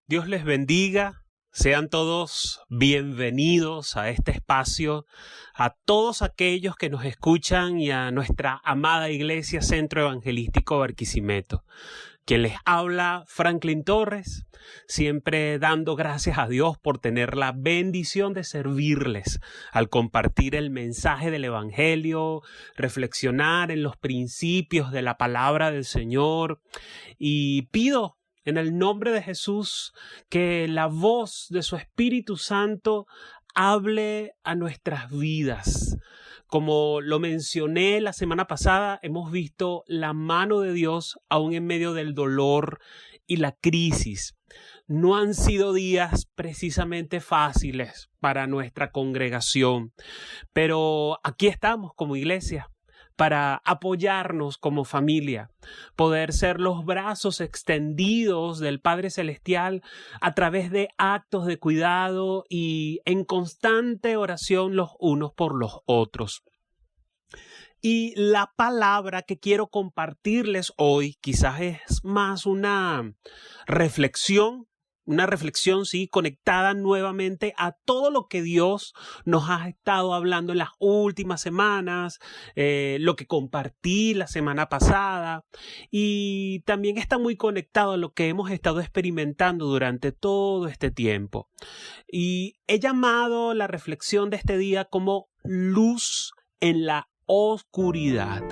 Dios les bendiga. Sean todos bienvenidos a este espacio, a todos aquellos que nos escuchan y a nuestra amada Iglesia Centro Evangelístico Barquisimeto. Quien les habla, Franklin Torres, siempre dando gracias a Dios por tener la bendición de servirles al compartir el mensaje del Evangelio, reflexionar en los principios de la palabra del Señor, y pido en el nombre de Jesús que la voz de su Espíritu Santo hable a nuestras vidas. Como lo mencioné la semana pasada, hemos visto la mano de Dios aún en medio del dolor y la crisis. No han sido días precisamente fáciles para nuestra congregación, pero aquí estamos como iglesia para apoyarnos como familia, poder ser los brazos extendidos del Padre Celestial a través de actos de cuidado y en constante oración los unos por los otros. Y la palabra que quiero compartirles hoy quizás es más una reflexión, sí, conectada nuevamente a todo lo que Dios nos ha estado hablando en las últimas semanas, lo que compartí la semana pasada, y también está muy conectado a lo que hemos estado experimentando durante todo este tiempo. Y he llamado la reflexión de este día como luz en la oscuridad.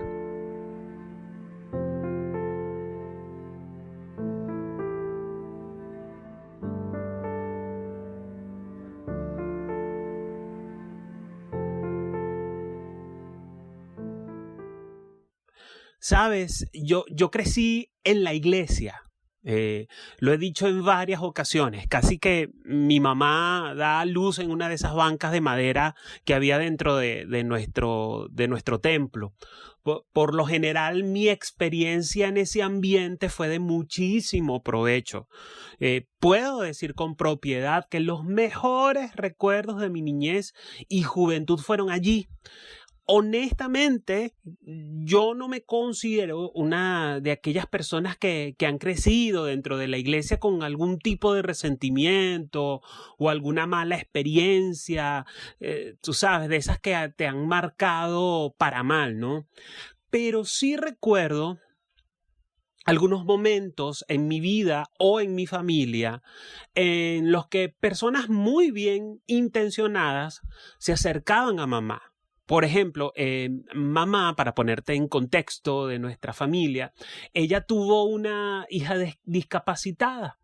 Sabes, yo crecí en la iglesia. Lo he dicho en varias ocasiones, casi que mi mamá da a luz en una de esas bancas de madera que había dentro de nuestro templo. Por lo general, mi experiencia en ese ambiente fue de muchísimo provecho. Puedo decir con propiedad que los mejores recuerdos de mi niñez y juventud fueron allí. Honestamente, yo no me considero una de aquellas personas que han crecido dentro de la iglesia con algún tipo de resentimiento o alguna mala experiencia, tú sabes, de esas que te han marcado para mal, ¿no? Pero sí recuerdo algunos momentos en mi vida o en mi familia en los que personas muy bien intencionadas se acercaban a mamá. Por ejemplo, mamá, para ponerte en contexto de nuestra familia, ella tuvo una hija discapacitada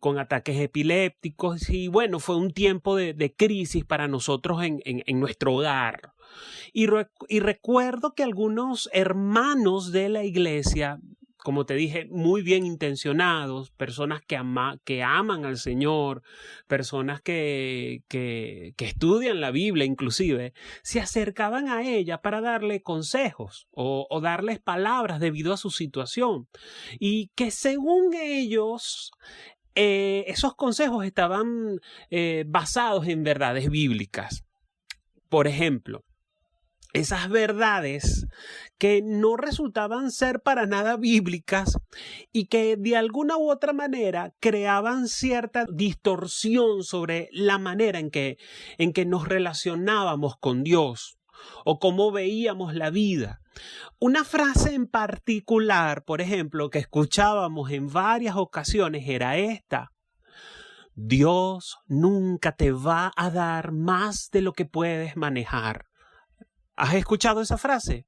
con ataques epilépticos y bueno, fue un tiempo de crisis para nosotros en nuestro hogar. Y recuerdo que algunos hermanos de la iglesia, como te dije, muy bien intencionados, personas que aman al Señor, personas que estudian la Biblia inclusive, se acercaban a ella para darle consejos o darles palabras debido a su situación. Y que según ellos, esos consejos estaban basados en verdades bíblicas. Por ejemplo, esas verdades que no resultaban ser para nada bíblicas y que de alguna u otra manera creaban cierta distorsión sobre la manera en que nos relacionábamos con Dios o cómo veíamos la vida. Una frase en particular, por ejemplo, que escuchábamos en varias ocasiones era esta: Dios nunca te va a dar más de lo que puedes manejar. ¿Has escuchado esa frase?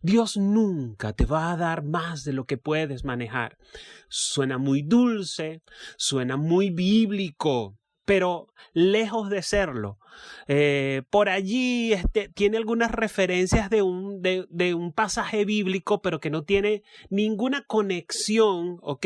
Dios nunca te va a dar más de lo que puedes manejar. Suena muy dulce, suena muy bíblico, pero lejos de serlo. Por allí tiene algunas referencias de un pasaje bíblico, pero que no tiene ninguna conexión, ¿ok?,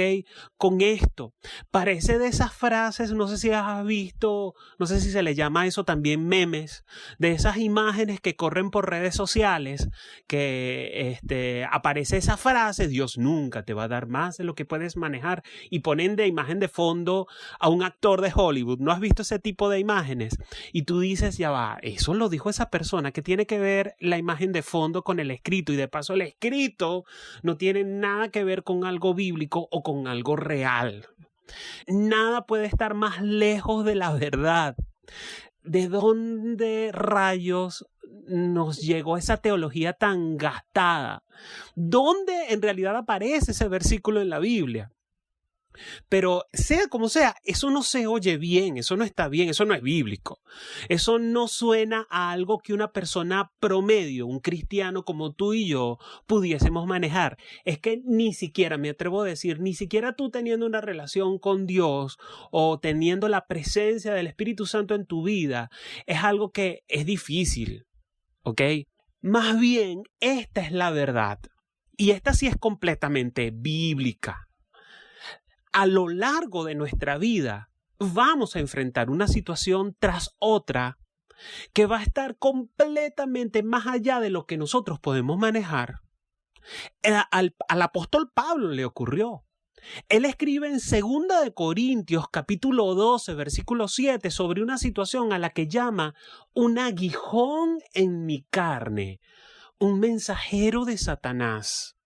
con esto. Parece de esas frases, no sé si has visto, no sé si se le llama eso también memes, de esas imágenes que corren por redes sociales, que aparece esa frase: Dios nunca te va a dar más de lo que puedes manejar, y ponen de imagen de fondo a un actor de Hollywood. ¿No has visto ese tipo de imágenes? Y tú dices, ya va, eso lo dijo esa persona. ¿Qué tiene que ver la imagen de fondo con el escrito? Y de paso el escrito no tiene nada que ver con algo bíblico o con algo real. Nada puede estar más lejos de la verdad. ¿De dónde rayos nos llegó esa teología tan gastada? ¿Dónde en realidad aparece ese versículo en la Biblia? Pero sea como sea, eso no se oye bien, eso no está bien, eso no es bíblico. Eso no suena a algo que una persona promedio, un cristiano como tú y yo, pudiésemos manejar. Es que ni siquiera, me atrevo a decir, ni siquiera tú teniendo una relación con Dios o teniendo la presencia del Espíritu Santo en tu vida, es algo que es difícil, ¿ok? Más bien, esta es la verdad. Y esta sí es completamente bíblica. A lo largo de nuestra vida vamos a enfrentar una situación tras otra que va a estar completamente más allá de lo que nosotros podemos manejar. Al apóstol Pablo le ocurrió. Él escribe en 2 de Corintios capítulo 12 versículo 7 sobre una situación a la que llama un aguijón en mi carne, un mensajero de Satanás.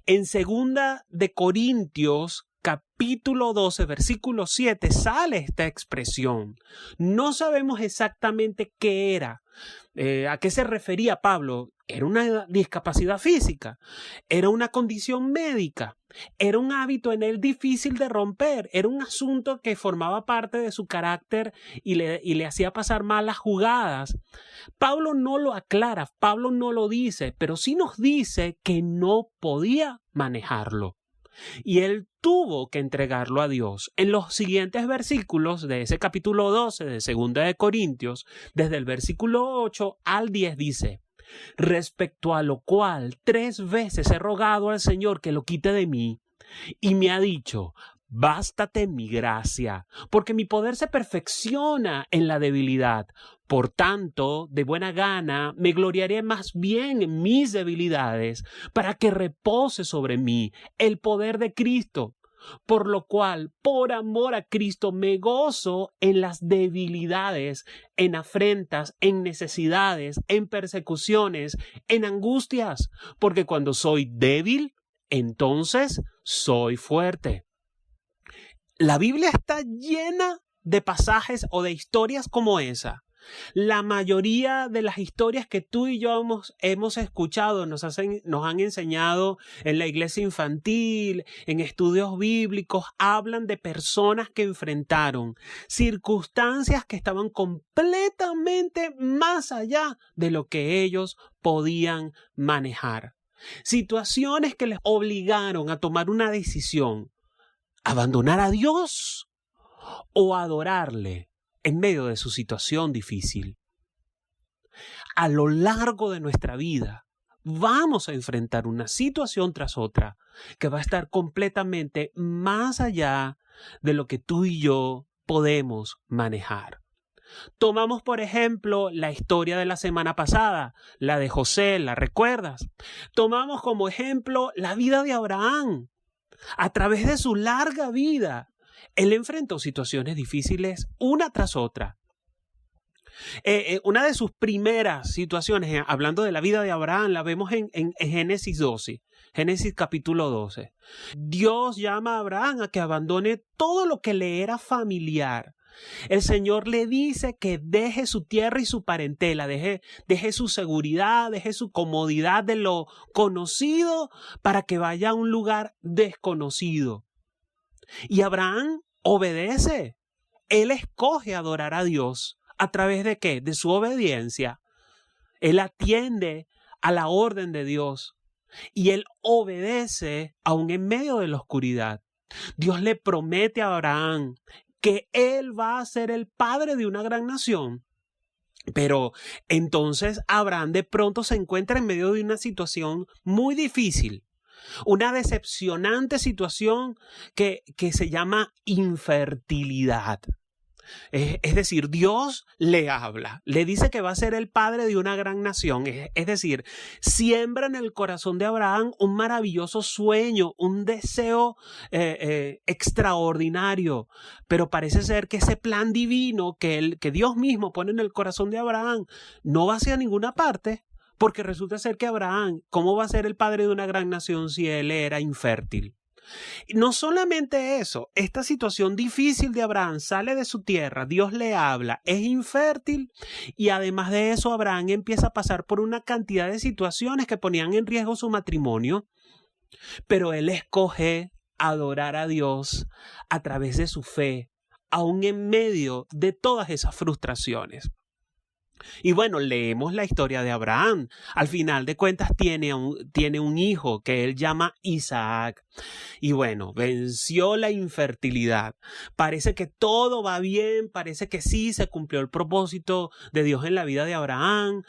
En 2 de Corintios capítulo 12, versículo 7, sale esta expresión. No sabemos exactamente qué era, a qué se refería Pablo. Era una discapacidad física, era una condición médica, era un hábito en él difícil de romper, era un asunto que formaba parte de su carácter y le hacía pasar malas jugadas. Pablo no lo aclara, Pablo no lo dice, pero sí nos dice que no podía manejarlo. Y él tuvo que entregarlo a Dios. En los siguientes versículos de ese capítulo 12 de 2 de Corintios, desde el versículo 8 al 10 dice: respecto a lo cual 3 veces he rogado al Señor que lo quite de mí, y me ha dicho: bástate mi gracia, porque mi poder se perfecciona en la debilidad. Por tanto, de buena gana, me gloriaré más bien en mis debilidades, para que repose sobre mí el poder de Cristo. Por lo cual, por amor a Cristo, me gozo en las debilidades, en afrentas, en necesidades, en persecuciones, en angustias, porque cuando soy débil, entonces soy fuerte. La Biblia está llena de pasajes o de historias como esa. La mayoría de las historias que tú y yo hemos escuchado, nos han enseñado en la iglesia infantil, en estudios bíblicos, hablan de personas que enfrentaron circunstancias que estaban completamente más allá de lo que ellos podían manejar. Situaciones que les obligaron a tomar una decisión: abandonar a Dios o adorarle en medio de su situación difícil. A lo largo de nuestra vida vamos a enfrentar una situación tras otra que va a estar completamente más allá de lo que tú y yo podemos manejar. Tomamos, por ejemplo, la historia de la semana pasada, la de José, ¿la recuerdas? Tomamos como ejemplo la vida de Abraham. A través de su larga vida, él enfrentó situaciones difíciles una tras otra. Una de sus primeras situaciones, hablando de la vida de Abraham, la vemos en Génesis 12, Génesis capítulo 12. Dios llama a Abraham a que abandone todo lo que le era familiar. El Señor le dice que deje su tierra y su parentela, deje su seguridad, deje su comodidad de lo conocido para que vaya a un lugar desconocido. Y Abraham obedece. Él escoge adorar a Dios. ¿A través de qué? De su obediencia. Él atiende a la orden de Dios y él obedece aún en medio de la oscuridad. Dios le promete a Abraham que él va a ser el padre de una gran nación. Pero entonces Abraham de pronto se encuentra en medio de una situación muy difícil. Una decepcionante situación que se llama infertilidad. Es decir, Dios le habla, le dice que va a ser el padre de una gran nación. Es decir, siembra en el corazón de Abraham un maravilloso sueño, un deseo extraordinario. Pero parece ser que ese plan divino que Dios mismo pone en el corazón de Abraham no va hacia ninguna parte. Porque resulta ser que Abraham, ¿cómo va a ser el padre de una gran nación si él era infértil? Y no solamente eso, esta situación difícil de Abraham, sale de su tierra, Dios le habla, es infértil y además de eso Abraham empieza a pasar por una cantidad de situaciones que ponían en riesgo su matrimonio, pero él escoge adorar a Dios a través de su fe, aún en medio de todas esas frustraciones. Y bueno, leemos la historia de Abraham. Al final de cuentas tiene un hijo que él llama Isaac. Y bueno, venció la infertilidad. Parece que todo va bien, parece que sí, se cumplió el propósito de Dios en la vida de Abraham.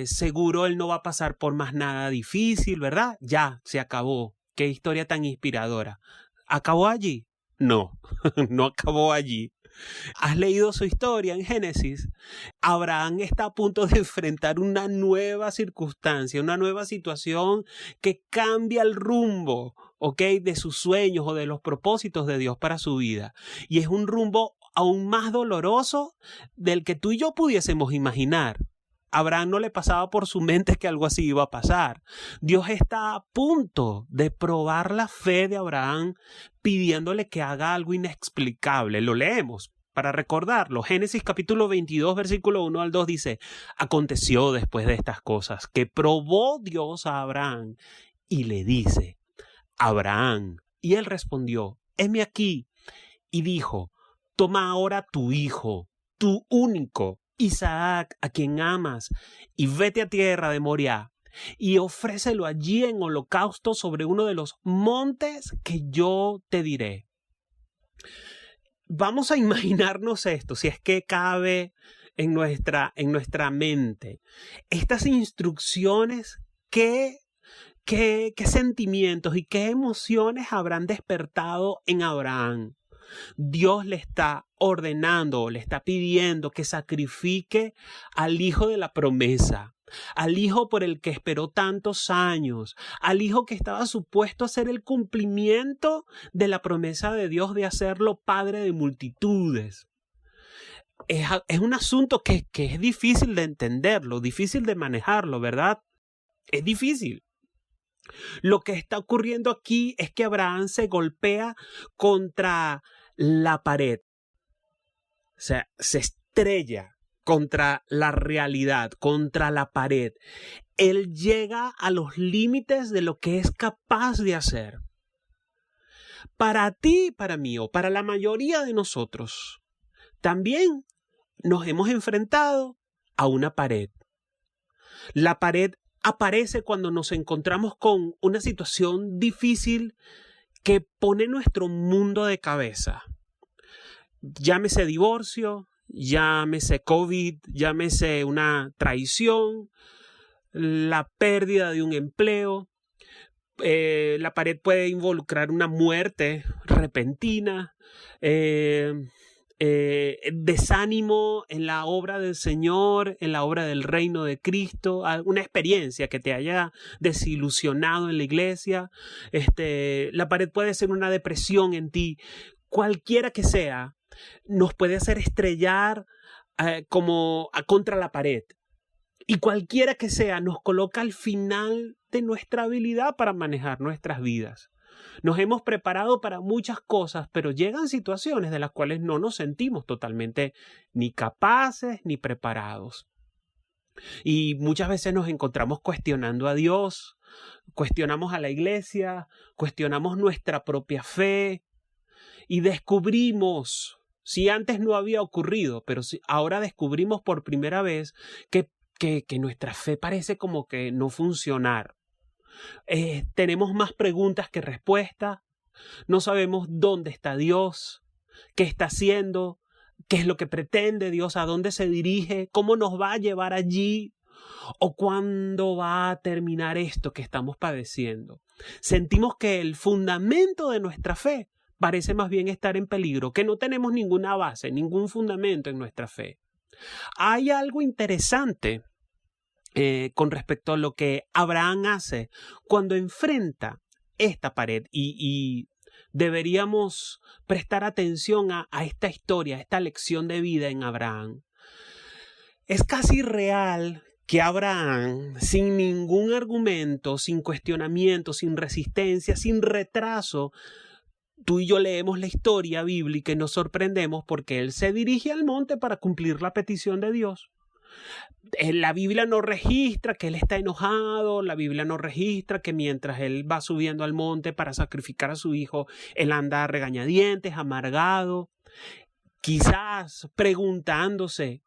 Seguro él no va a pasar por más nada difícil, ¿verdad? Ya, se acabó. Qué historia tan inspiradora. ¿Acabó allí? No, no acabó allí. ¿Has leído su historia en Génesis? Abraham está a punto de enfrentar una nueva circunstancia, una nueva situación que cambia el rumbo, ¿ok?, de sus sueños o de los propósitos de Dios para su vida. Y es un rumbo aún más doloroso del que tú y yo pudiésemos imaginar. A Abraham no le pasaba por su mente que algo así iba a pasar. Dios está a punto de probar la fe de Abraham pidiéndole que haga algo inexplicable. Lo leemos para recordarlo. Génesis capítulo 22, versículo 1 al 2 dice: aconteció después de estas cosas que probó Dios a Abraham y le dice: Abraham. Y él respondió: heme aquí. Y dijo: toma ahora tu hijo, tu único, Isaac, a quien amas, y vete a tierra de Moriah, y ofrécelo allí en holocausto sobre uno de los montes que yo te diré. Vamos a imaginarnos esto, si es que cabe en nuestra mente. Estas instrucciones, ¿qué sentimientos y qué emociones habrán despertado en Abraham? Dios le está ordenando, le está pidiendo que sacrifique al hijo de la promesa, al hijo por el que esperó tantos años, al hijo que estaba supuesto a ser el cumplimiento de la promesa de Dios de hacerlo padre de multitudes. Es un asunto que es difícil de entenderlo, difícil de manejarlo, ¿verdad? Es difícil. Lo que está ocurriendo aquí es que Abraham se golpea contra la pared. O sea, se estrella contra la realidad, contra la pared. Él llega a los límites de lo que es capaz de hacer. Para ti, para mí, o para la mayoría de nosotros, también nos hemos enfrentado a una pared. La pared aparece cuando nos encontramos con una situación difícil que pone nuestro mundo de cabeza. Llámese divorcio, llámese COVID, llámese una traición, la pérdida de un empleo. La pared puede involucrar una muerte repentina, desánimo en la obra del Señor, en la obra del reino de Cristo, alguna experiencia que te haya desilusionado en la iglesia. La pared puede ser una depresión en ti. Cualquiera que sea, nos puede hacer estrellar contra la pared. Y cualquiera que sea, nos coloca al final de nuestra habilidad para manejar nuestras vidas. Nos hemos preparado para muchas cosas, pero llegan situaciones de las cuales no nos sentimos totalmente ni capaces ni preparados. Y muchas veces nos encontramos cuestionando a Dios, cuestionamos a la iglesia, cuestionamos nuestra propia fe y descubrimos, si antes no había ocurrido, pero ahora descubrimos por primera vez que nuestra fe parece como que no funcionar. Tenemos más preguntas que respuestas. No sabemos dónde está Dios, qué está haciendo, qué es lo que pretende Dios, a dónde se dirige, cómo nos va a llevar allí o cuándo va a terminar esto que estamos padeciendo. Sentimos que el fundamento de nuestra fe parece más bien estar en peligro, que no tenemos ninguna base, ningún fundamento en nuestra fe. Hay algo interesante con respecto a lo que Abraham hace cuando enfrenta esta pared y deberíamos prestar atención a esta historia, a esta lección de vida en Abraham. Es casi real que Abraham, sin ningún argumento, sin cuestionamiento, sin resistencia, sin retraso, tú y yo leemos la historia bíblica y nos sorprendemos porque él se dirige al monte para cumplir la petición de Dios. La Biblia no registra que él está enojado, la Biblia no registra que mientras él va subiendo al monte para sacrificar a su hijo, él anda a regañadientes, amargado, quizás preguntándose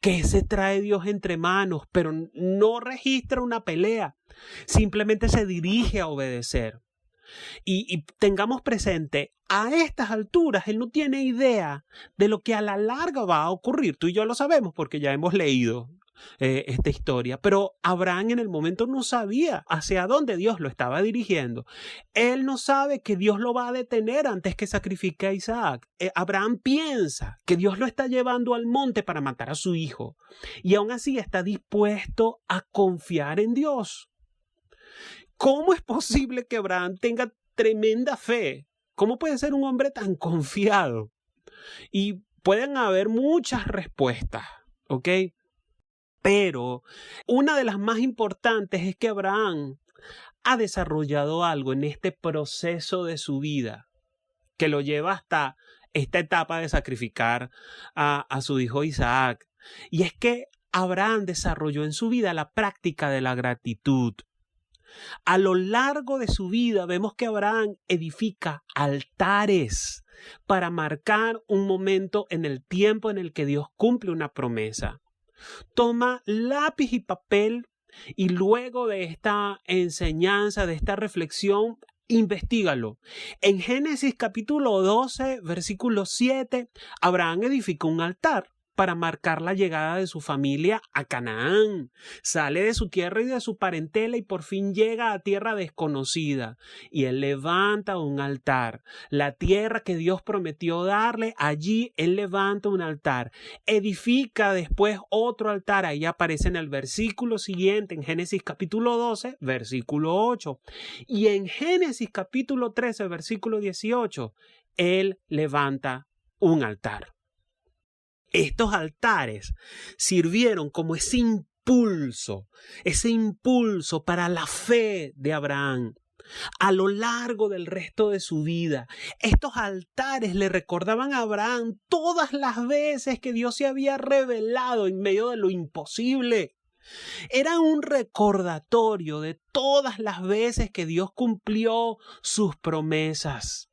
qué se trae Dios entre manos, pero no registra una pelea, simplemente se dirige a obedecer. Y tengamos presente, a estas alturas él no tiene idea de lo que a la larga va a ocurrir. Tú y yo lo sabemos porque ya hemos leído esta historia, pero Abraham en el momento no sabía hacia dónde Dios lo estaba dirigiendo. Él no sabe que Dios lo va a detener antes que sacrifique a Isaac. Abraham piensa que Dios lo está llevando al monte para matar a su hijo y aún así está dispuesto a confiar en Dios. ¿Cómo es posible que Abraham tenga tremenda fe? ¿Cómo puede ser un hombre tan confiado? Y pueden haber muchas respuestas, ¿ok? Pero una de las más importantes es que Abraham ha desarrollado algo en este proceso de su vida que lo lleva hasta esta etapa de sacrificar a su hijo Isaac. Y es que Abraham desarrolló en su vida la práctica de la gratitud. A lo largo de su vida vemos que Abraham edifica altares para marcar un momento en el tiempo en el que Dios cumple una promesa. Toma lápiz y papel y luego de esta enseñanza, de esta reflexión, investígalo. En Génesis capítulo 12, versículo 7, Abraham edificó un altar para marcar la llegada de su familia a Canaán. Sale de su tierra y de su parentela y por fin llega a tierra desconocida. Y él levanta un altar. La tierra que Dios prometió darle, allí él levanta un altar. Edifica después otro altar. Ahí aparece en el versículo siguiente, en Génesis capítulo 12, versículo 8. Y en Génesis capítulo 13, versículo 18, él levanta un altar. Estos altares sirvieron como ese impulso para la fe de Abraham. A lo largo del resto de su vida, estos altares le recordaban a Abraham todas las veces que Dios se había revelado en medio de lo imposible. Era un recordatorio de todas las veces que Dios cumplió sus promesas.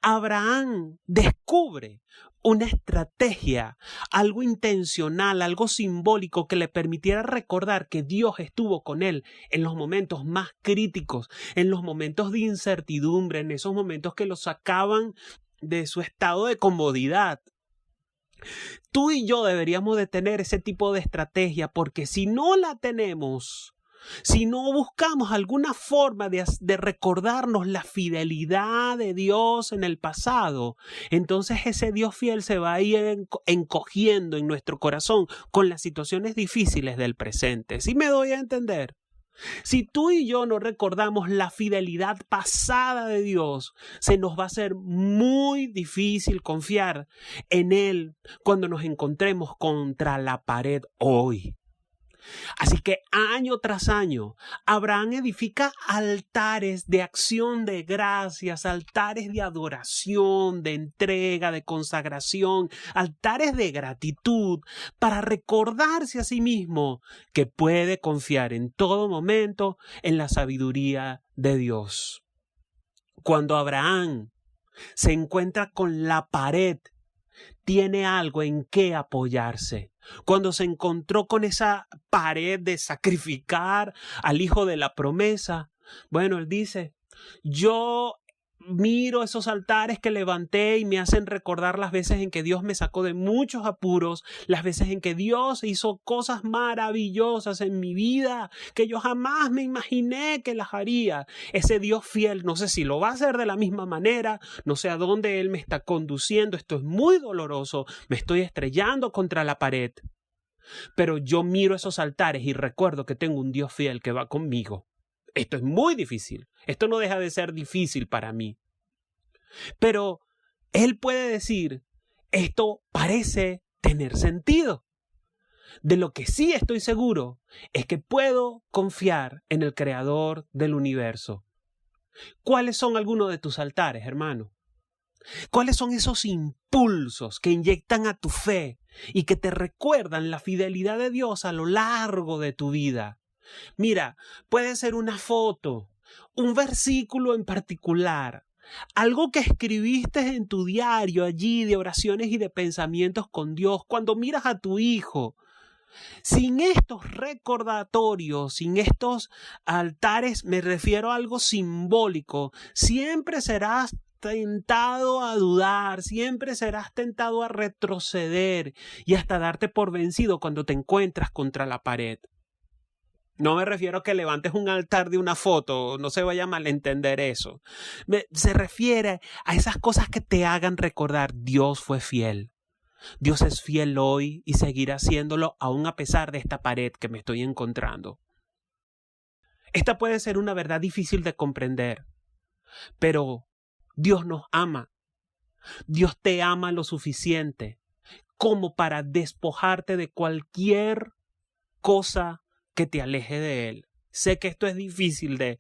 Abraham descubre una estrategia, algo intencional, algo simbólico que le permitiera recordar que Dios estuvo con él en los momentos más críticos, en los momentos de incertidumbre, en esos momentos que lo sacaban de su estado de comodidad. Tú y yo deberíamos de tener ese tipo de estrategia porque si no la tenemos, si no buscamos alguna forma de recordarnos la fidelidad de Dios en el pasado, entonces ese Dios fiel se va a ir encogiendo en nuestro corazón con las situaciones difíciles del presente. ¿Sí me doy a entender? Si tú y yo no recordamos la fidelidad pasada de Dios, se nos va a hacer muy difícil confiar en Él cuando nos encontremos contra la pared hoy. Así que año tras año, Abraham edifica altares de acción de gracias, altares de adoración, de entrega, de consagración, altares de gratitud para recordarse a sí mismo que puede confiar en todo momento en la sabiduría de Dios. Cuando Abraham se encuentra con la pared, tiene algo en qué apoyarse. Cuando se encontró con esa pared de sacrificar al hijo de la promesa, bueno, él dice, yo miro esos altares que levanté y me hacen recordar las veces en que Dios me sacó de muchos apuros, las veces en que Dios hizo cosas maravillosas en mi vida que yo jamás me imaginé que las haría. Ese Dios fiel, no sé si lo va a hacer de la misma manera, no sé a dónde Él me está conduciendo, esto es muy doloroso, me estoy estrellando contra la pared, pero yo miro esos altares y recuerdo que tengo un Dios fiel que va conmigo. Esto es muy difícil. Esto no deja de ser difícil para mí. Pero él puede decir, esto parece tener sentido. De lo que sí estoy seguro es que puedo confiar en el Creador del universo. ¿Cuáles son algunos de tus altares, hermano? ¿Cuáles son esos impulsos que inyectan a tu fe y que te recuerdan la fidelidad de Dios a lo largo de tu vida? Mira, puede ser una foto, un versículo en particular, algo que escribiste en tu diario allí de oraciones y de pensamientos con Dios, cuando miras a tu hijo. Sin estos recordatorios, sin estos altares, me refiero a algo simbólico, siempre serás tentado a dudar, siempre serás tentado a retroceder y hasta darte por vencido cuando te encuentras contra la pared. No me refiero a que levantes un altar de una foto, no se vaya a malentender eso. Se refiere a esas cosas que te hagan recordar: Dios fue fiel. Dios es fiel hoy y seguirá haciéndolo aún a pesar de esta pared que me estoy encontrando. Esta puede ser una verdad difícil de comprender, pero Dios nos ama. Dios te ama lo suficiente como para despojarte de cualquier cosa que te aleje de Él. Sé que esto es difícil de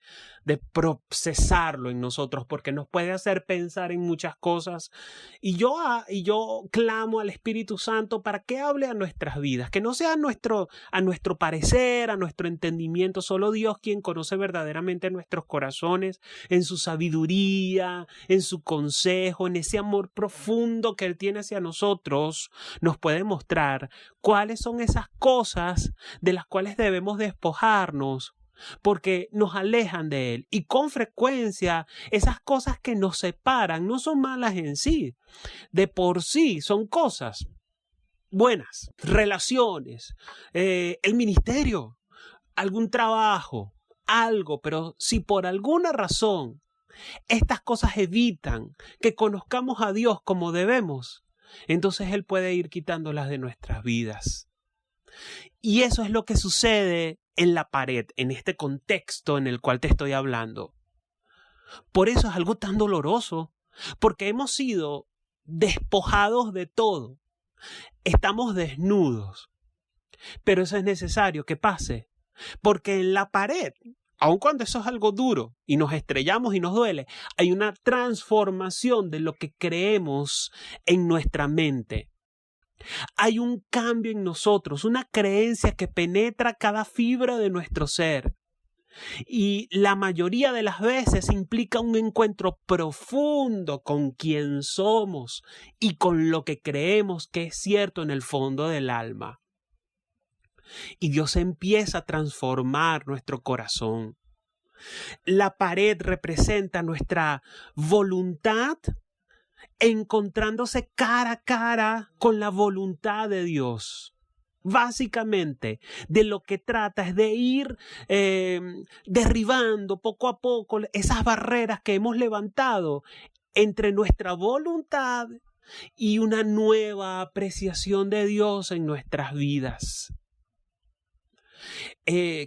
procesarlo en nosotros porque nos puede hacer pensar en muchas cosas. Y yo clamo al Espíritu Santo para que hable a nuestras vidas, que no sea a nuestro parecer, a nuestro entendimiento. Solo Dios, quien conoce verdaderamente nuestros corazones, en su sabiduría, en su consejo, en ese amor profundo que Él tiene hacia nosotros, nos puede mostrar cuáles son esas cosas de las cuales debemos despojarnos, porque nos alejan de Él. Y con frecuencia esas cosas que nos separan no son malas en sí, de por sí son cosas buenas, relaciones, el ministerio, algún trabajo, algo. Pero si por alguna razón estas cosas evitan que conozcamos a Dios como debemos, entonces Él puede ir quitándolas de nuestras vidas. Y eso es lo que sucede en la pared, en este contexto en el cual te estoy hablando. Por eso es algo tan doloroso, porque hemos sido despojados de todo. Estamos desnudos. Pero eso es necesario que pase, porque en la pared, aun cuando eso es algo duro y nos estrellamos y nos duele, hay una transformación de lo que creemos en nuestra mente. Hay un cambio en nosotros, una creencia que penetra cada fibra de nuestro ser. Y la mayoría de las veces implica un encuentro profundo con quien somos y con lo que creemos que es cierto en el fondo del alma. Y Dios empieza a transformar nuestro corazón. La pared representa nuestra voluntad encontrándose cara a cara con la voluntad de Dios. Básicamente, de lo que trata es de ir derribando poco a poco esas barreras que hemos levantado entre nuestra voluntad y una nueva apreciación de Dios en nuestras vidas.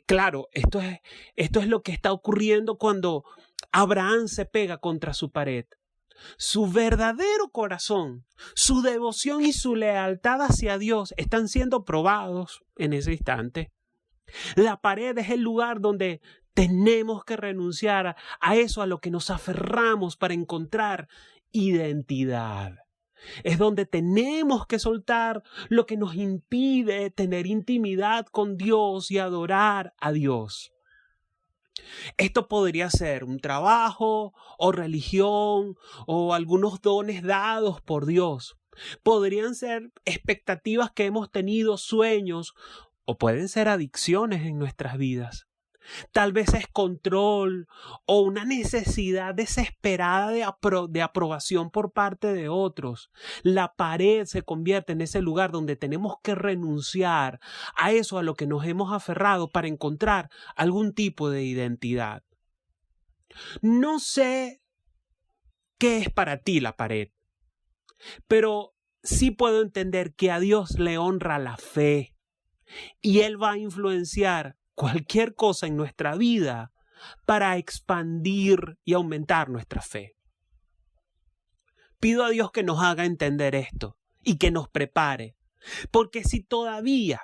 Claro, esto es lo que está ocurriendo cuando Abraham se pega contra su pared. Su verdadero corazón, su devoción y su lealtad hacia Dios están siendo probados en ese instante. La pared es el lugar donde tenemos que renunciar a eso a lo que nos aferramos para encontrar identidad. Es donde tenemos que soltar lo que nos impide tener intimidad con Dios y adorar a Dios. Esto podría ser un trabajo o religión o algunos dones dados por Dios. Podrían ser expectativas que hemos tenido, sueños, o pueden ser adicciones en nuestras vidas. Tal vez es control o una necesidad desesperada de aprobación por parte de otros. La pared se convierte en ese lugar donde tenemos que renunciar a eso a lo que nos hemos aferrado para encontrar algún tipo de identidad. No sé qué es para ti la pared, pero sí puedo entender que a Dios le honra la fe y Él va a influenciar cualquier cosa en nuestra vida para expandir y aumentar nuestra fe. Pido a Dios que nos haga entender esto y que nos prepare, porque si todavía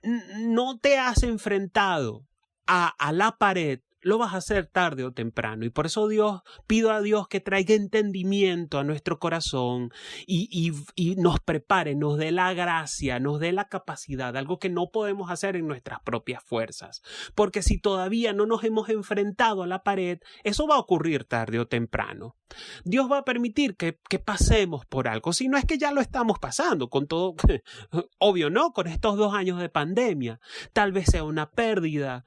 no te has enfrentado a la pared, lo vas a hacer tarde o temprano. Y por eso pido a Dios que traiga entendimiento a nuestro corazón y nos prepare, nos dé la gracia, nos dé la capacidad, algo que no podemos hacer en nuestras propias fuerzas. Porque si todavía no nos hemos enfrentado a la pared, eso va a ocurrir tarde o temprano. Dios va a permitir que pasemos por algo, si no es que ya lo estamos pasando con todo, obvio no, con estos 2 años de pandemia. Tal vez sea una pérdida,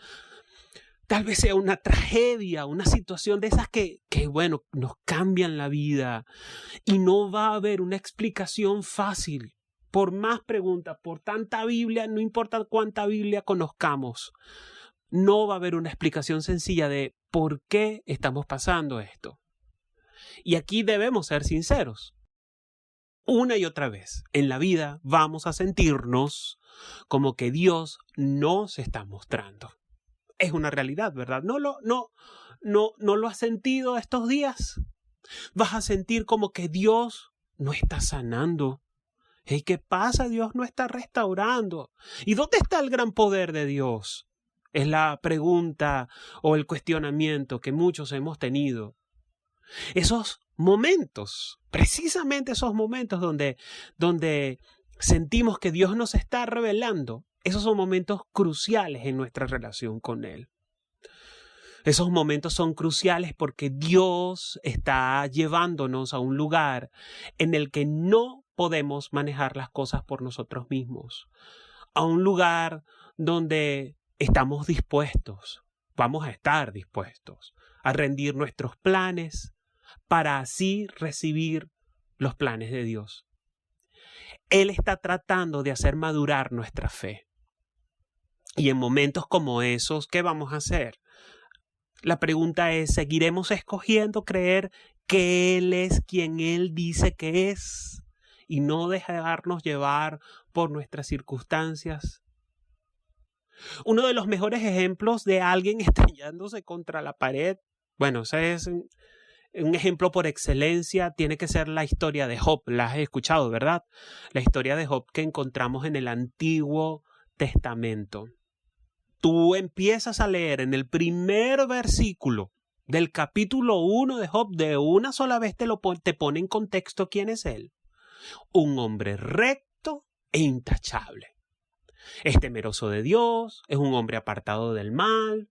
tal vez sea una tragedia, una situación de esas que bueno, nos cambian la vida y no va a haber una explicación fácil. Por más preguntas, por tanta Biblia, no importa cuánta Biblia conozcamos, no va a haber una explicación sencilla de por qué estamos pasando esto. Y aquí debemos ser sinceros. Una y otra vez en la vida vamos a sentirnos como que Dios no se está mostrando. Es una realidad, ¿verdad? ¿No lo has sentido estos días? Vas a sentir como que Dios no está sanando. Hey, ¿qué pasa? Dios no está restaurando. ¿Y dónde está el gran poder de Dios? Es la pregunta o el cuestionamiento que muchos hemos tenido. Esos momentos, precisamente esos momentos donde sentimos que Dios nos está revelando, esos son momentos cruciales en nuestra relación con Él. Esos momentos son cruciales porque Dios está llevándonos a un lugar en el que no podemos manejar las cosas por nosotros mismos. A un lugar donde estamos dispuestos, vamos a estar dispuestos a rendir nuestros planes para así recibir los planes de Dios. Él está tratando de hacer madurar nuestra fe. Y en momentos como esos, ¿qué vamos a hacer? La pregunta es, ¿seguiremos escogiendo creer que Él es quien Él dice que es y no dejarnos llevar por nuestras circunstancias? Uno de los mejores ejemplos de alguien estrellándose contra la pared, bueno, ese es un ejemplo por excelencia, tiene que ser la historia de Job. La has escuchado, ¿verdad? La historia de Job que encontramos en el Antiguo Testamento. Tú empiezas a leer en el primer versículo del capítulo 1 de Job, de una sola vez te pone en contexto quién es él. Un hombre recto e intachable. Es temeroso de Dios, es un hombre apartado del mal,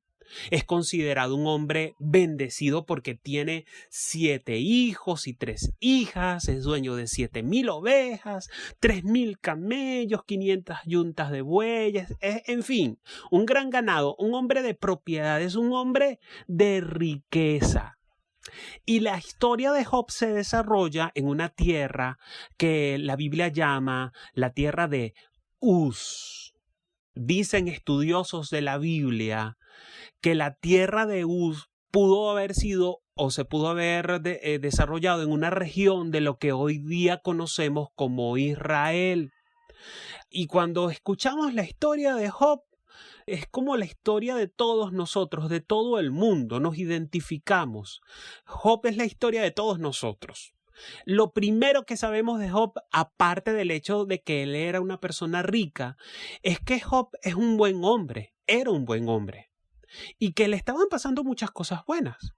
es considerado un hombre bendecido porque tiene 7 hijos y 3 hijas, es dueño de 7,000 ovejas, 3,000 camellos, 500 yuntas de bueyes, en fin, un gran ganado, un hombre de propiedades, un hombre de riqueza. Y la historia de Job se desarrolla en una tierra que la Biblia llama la tierra de Uz. Dicen estudiosos de la Biblia que la tierra de Uz pudo haber sido o se pudo haber desarrollado en una región de lo que hoy día conocemos como Israel. Y cuando escuchamos la historia de Job, es como la historia de todos nosotros, de todo el mundo, nos identificamos. Job es la historia de todos nosotros. Lo primero que sabemos de Job, aparte del hecho de que él era una persona rica, es que Job es un buen hombre, era un buen hombre, y que le estaban pasando muchas cosas buenas.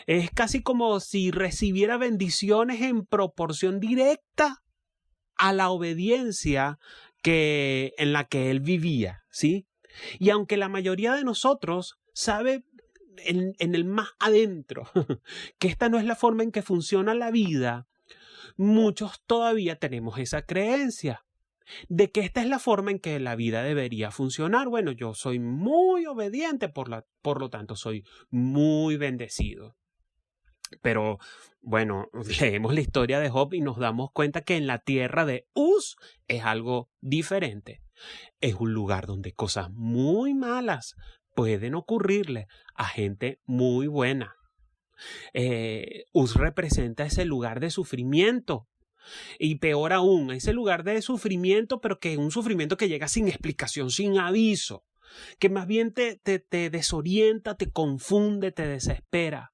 Es casi como si recibiera bendiciones en proporción directa a la obediencia en la que él vivía, ¿sí? Y aunque la mayoría de nosotros sabe en el más adentro que esta no es la forma en que funciona la vida, muchos todavía tenemos esa creencia de que esta es la forma en que la vida debería funcionar. Bueno, yo soy muy obediente, por lo tanto soy muy bendecido. Pero bueno, leemos la historia de Job y nos damos cuenta que en la tierra de Uz es algo diferente. Es un lugar donde cosas muy malas pueden ocurrirle a gente muy buena. Uz representa ese lugar de sufrimiento. Y peor aún, ese lugar de sufrimiento, pero que es un sufrimiento que llega sin explicación, sin aviso, que más bien te desorienta, te confunde, te desespera.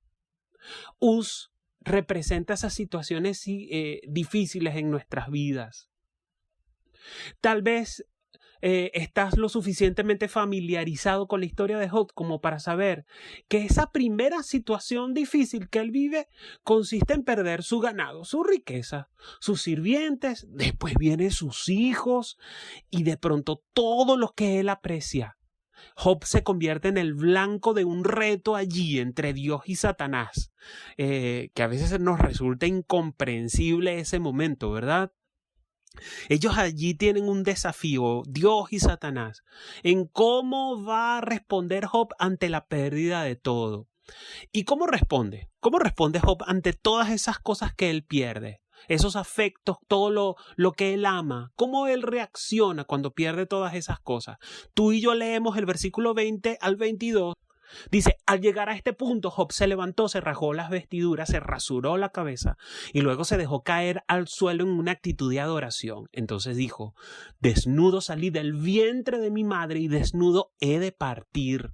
Uz representa esas situaciones difíciles en nuestras vidas. Tal vez estás lo suficientemente familiarizado con la historia de Job como para saber que esa primera situación difícil que él vive consiste en perder su ganado, su riqueza, sus sirvientes, después vienen sus hijos y de pronto todo lo que él aprecia. Job se convierte en el blanco de un reto allí entre Dios y Satanás, que a veces nos resulta incomprensible ese momento, ¿verdad? Ellos allí tienen un desafío, Dios y Satanás, en cómo va a responder Job ante la pérdida de todo. ¿Y cómo responde? ¿Cómo responde Job ante todas esas cosas que él pierde? Esos afectos, todo lo que él ama, cómo él reacciona cuando pierde todas esas cosas. Tú y yo leemos el versículo 20 al 22. Dice, al llegar a este punto, Job se levantó, se rasgó las vestiduras, se rasuró la cabeza y luego se dejó caer al suelo en una actitud de adoración. Entonces dijo, desnudo salí del vientre de mi madre y desnudo he de partir.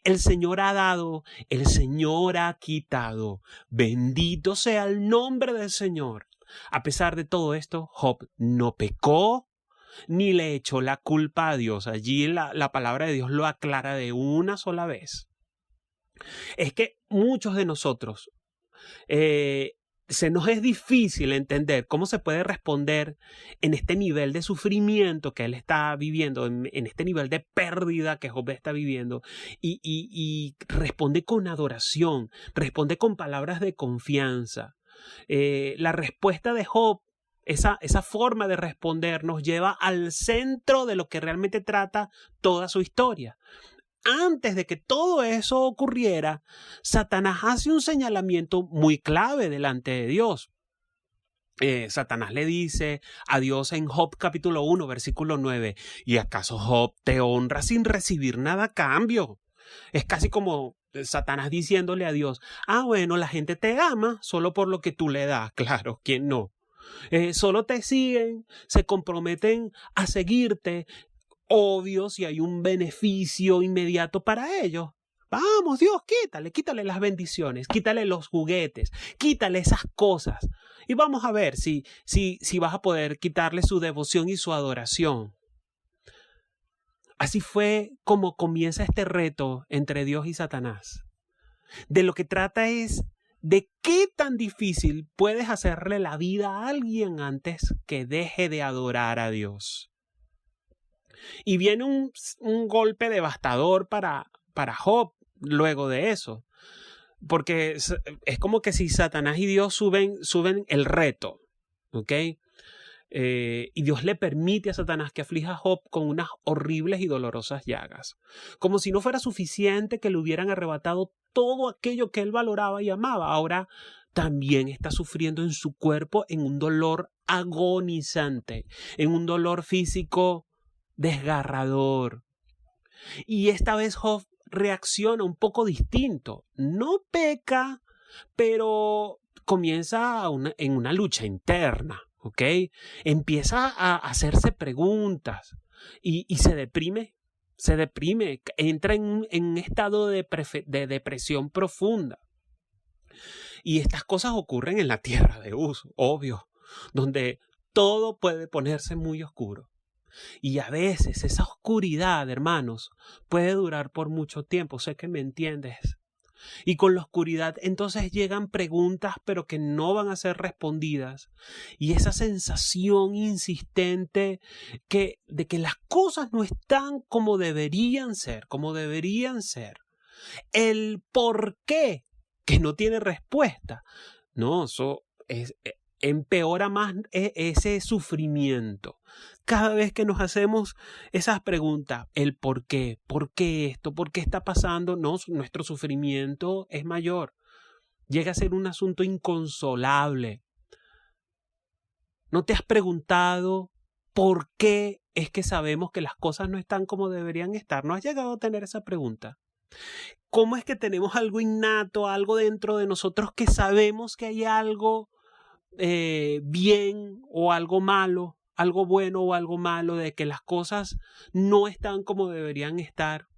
El Señor ha dado, el Señor ha quitado. Bendito sea el nombre del Señor. A pesar de todo esto, Job no pecó ni le echó la culpa a Dios. Allí la palabra de Dios lo aclara de una sola vez. Es que muchos de nosotros se nos es difícil entender cómo se puede responder en este nivel de sufrimiento que él está viviendo, en este nivel de pérdida que Job está viviendo, y responde con adoración, responde con palabras de confianza. La respuesta de Job, esa forma de responder, nos lleva al centro de lo que realmente trata toda su historia. Antes de que todo eso ocurriera, Satanás hace un señalamiento muy clave delante de Dios. Satanás le dice a Dios en Job capítulo 1, versículo 9, ¿y acaso Job te honra sin recibir nada a cambio? Es casi como Satanás diciéndole a Dios, bueno, la gente te ama solo por lo que tú le das. Claro, ¿quién no? Solo te siguen, se comprometen a seguirte. Obvio, si hay un beneficio inmediato para ellos. Vamos, Dios, quítale las bendiciones, quítale los juguetes, quítale esas cosas. Y vamos a ver si vas a poder quitarle su devoción y su adoración. Así fue como comienza este reto entre Dios y Satanás. De lo que trata es de qué tan difícil puedes hacerle la vida a alguien antes que deje de adorar a Dios. Y viene un golpe devastador para Job luego de eso. Porque es como que si Satanás y Dios suben el reto, ¿ok? Y Dios le permite a Satanás que aflija a Job con unas horribles y dolorosas llagas. Como si no fuera suficiente que le hubieran arrebatado todo aquello que él valoraba y amaba. Ahora también está sufriendo en su cuerpo en un dolor agonizante, en un dolor físico desgarrador. Y esta vez Job reacciona un poco distinto. No peca, pero comienza en una lucha interna, ¿ok? Empieza a hacerse preguntas y se deprime, entra en un estado de depresión profunda. Y estas cosas ocurren en la tierra de Uz, obvio, donde todo puede ponerse muy oscuro. Y a veces esa oscuridad, hermanos, puede durar por mucho tiempo. Sé que me entiendes. Y con la oscuridad entonces llegan preguntas pero que no van a ser respondidas. Y esa sensación insistente de que las cosas no están como deberían ser, El por qué que no tiene respuesta. No, eso empeora más ese sufrimiento. Cada vez que nos hacemos esas preguntas, el por qué esto, por qué está pasando, no, nuestro sufrimiento es mayor. Llega a ser un asunto inconsolable. ¿No te has preguntado por qué es que sabemos que las cosas no están como deberían estar? ¿No has llegado a tener esa pregunta? ¿Cómo es que tenemos algo innato, algo dentro de nosotros que sabemos que hay algo bien o algo malo, algo bueno o algo malo, de que las cosas no están como deberían estar?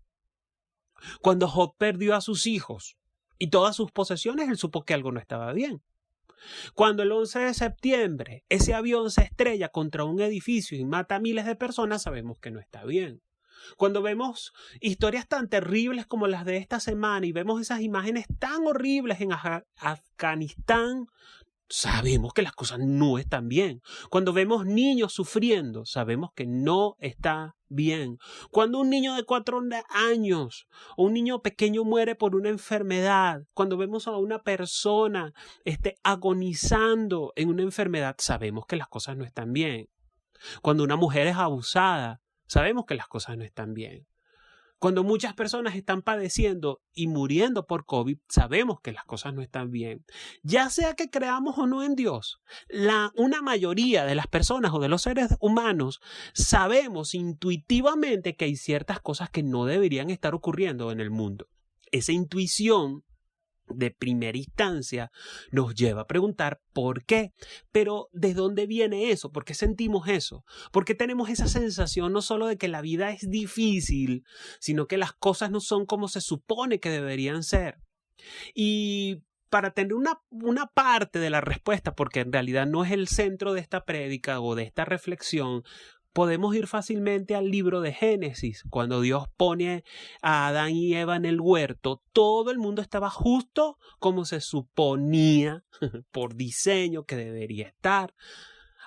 Cuando Job perdió a sus hijos y todas sus posesiones, él supo que algo no estaba bien. Cuando el 11 de septiembre ese avión se estrella contra un edificio y mata a miles de personas, sabemos que no está bien. Cuando vemos historias tan terribles como las de esta semana y vemos esas imágenes tan horribles en Afganistán, sabemos que las cosas no están bien. Cuando vemos niños sufriendo, sabemos que no está bien. Cuando un niño de 4 años o un niño pequeño muere por una enfermedad, cuando vemos a una persona agonizando en una enfermedad, sabemos que las cosas no están bien. Cuando una mujer es abusada, sabemos que las cosas no están bien. Cuando muchas personas están padeciendo y muriendo por COVID, sabemos que las cosas no están bien. Ya sea que creamos o no en Dios, una mayoría de las personas o de los seres humanos sabemos intuitivamente que hay ciertas cosas que no deberían estar ocurriendo en el mundo. Esa intuición de primera instancia nos lleva a preguntar por qué, pero ¿de dónde viene eso? ¿Por qué sentimos eso? ¿Por qué tenemos esa sensación no solo de que la vida es difícil, sino que las cosas no son como se supone que deberían ser? Y para tener una parte de la respuesta, porque en realidad no es el centro de esta prédica o de esta reflexión, podemos ir fácilmente al libro de Génesis. Cuando Dios pone a Adán y Eva en el huerto, todo el mundo estaba justo como se suponía por diseño que debería estar.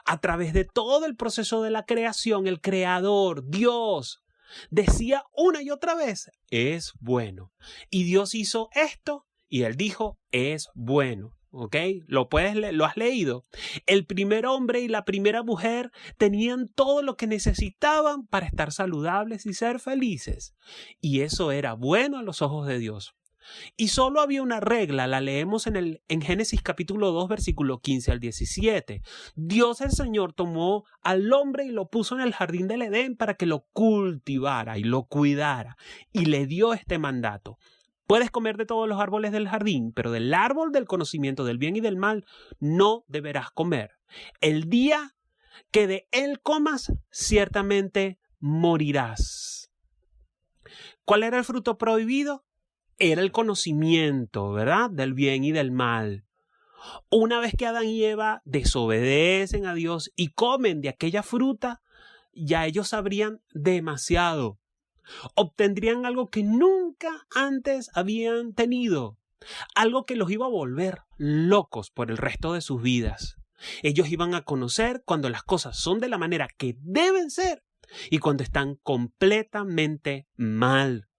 A través de todo el proceso de la creación, el Creador, Dios, decía una y otra vez, es bueno. Y Dios hizo esto y Él dijo, es bueno. ¿Ok? ¿Lo has leído? El primer hombre y la primera mujer tenían todo lo que necesitaban para estar saludables y ser felices. Y eso era bueno a los ojos de Dios. Y solo había una regla, la leemos en Génesis capítulo 2, versículo 15 al 17. Dios el Señor tomó al hombre y lo puso en el jardín del Edén para que lo cultivara y lo cuidara. Y le dio este mandato. Puedes comer de todos los árboles del jardín, pero del árbol del conocimiento del bien y del mal no deberás comer. El día que de él comas, ciertamente morirás. ¿Cuál era el fruto prohibido? Era el conocimiento, ¿verdad? Del bien y del mal. Una vez que Adán y Eva desobedecen a Dios y comen de aquella fruta, ya ellos sabrían demasiado. Obtendrían algo que nunca antes habían tenido, algo que los iba a volver locos por el resto de sus vidas. Ellos iban a conocer cuando las cosas son de la manera que deben ser y cuando están completamente mal.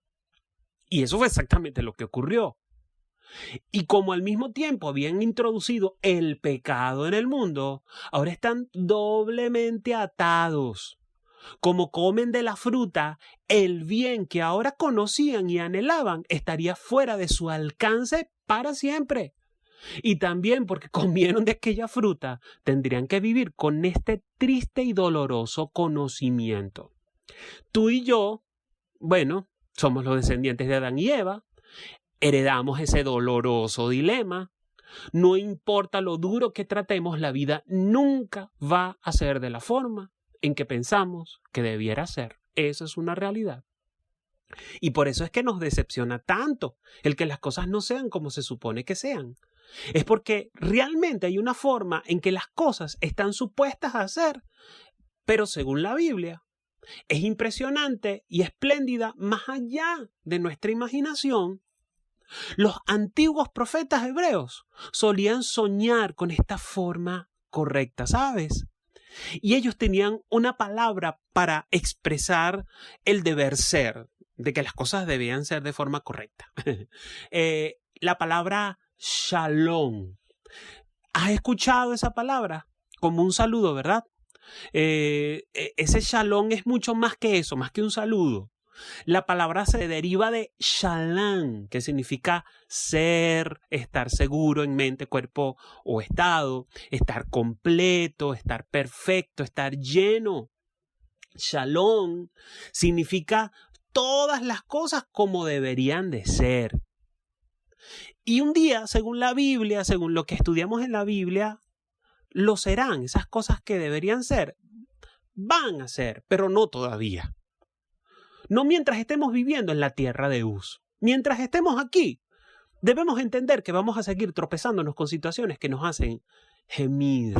Y eso fue exactamente lo que ocurrió. Y como al mismo tiempo habían introducido el pecado en el mundo, ahora están doblemente atados. Como comen de la fruta, el bien que ahora conocían y anhelaban estaría fuera de su alcance para siempre. Y también porque comieron de aquella fruta, tendrían que vivir con este triste y doloroso conocimiento. Tú y yo, bueno, somos los descendientes de Adán y Eva, heredamos ese doloroso dilema. No importa lo duro que tratemos, la vida nunca va a ser de la forma en que pensamos que debiera ser. Eso es una realidad. Y por eso es que nos decepciona tanto el que las cosas no sean como se supone que sean. Es porque realmente hay una forma en que las cosas están supuestas a ser, pero según la Biblia, es impresionante y espléndida más allá de nuestra imaginación. Los antiguos profetas hebreos solían soñar con esta forma correcta, ¿sabes? Y ellos tenían una palabra para expresar el deber ser, de que las cosas debían ser de forma correcta. La palabra shalom. ¿Has escuchado esa palabra? Como un saludo, ¿verdad? Ese shalom es mucho más que eso, más que un saludo. La palabra se deriva de shalom, que significa ser, estar seguro en mente, cuerpo o estado, estar completo, estar perfecto, estar lleno. Shalom significa todas las cosas como deberían de ser. Y un día, según la Biblia, según lo que estudiamos en la Biblia, lo serán. Esas cosas que deberían ser, van a ser, pero no todavía. No mientras estemos viviendo en la tierra de Uz. Mientras estemos aquí, debemos entender que vamos a seguir tropezándonos con situaciones que nos hacen gemir,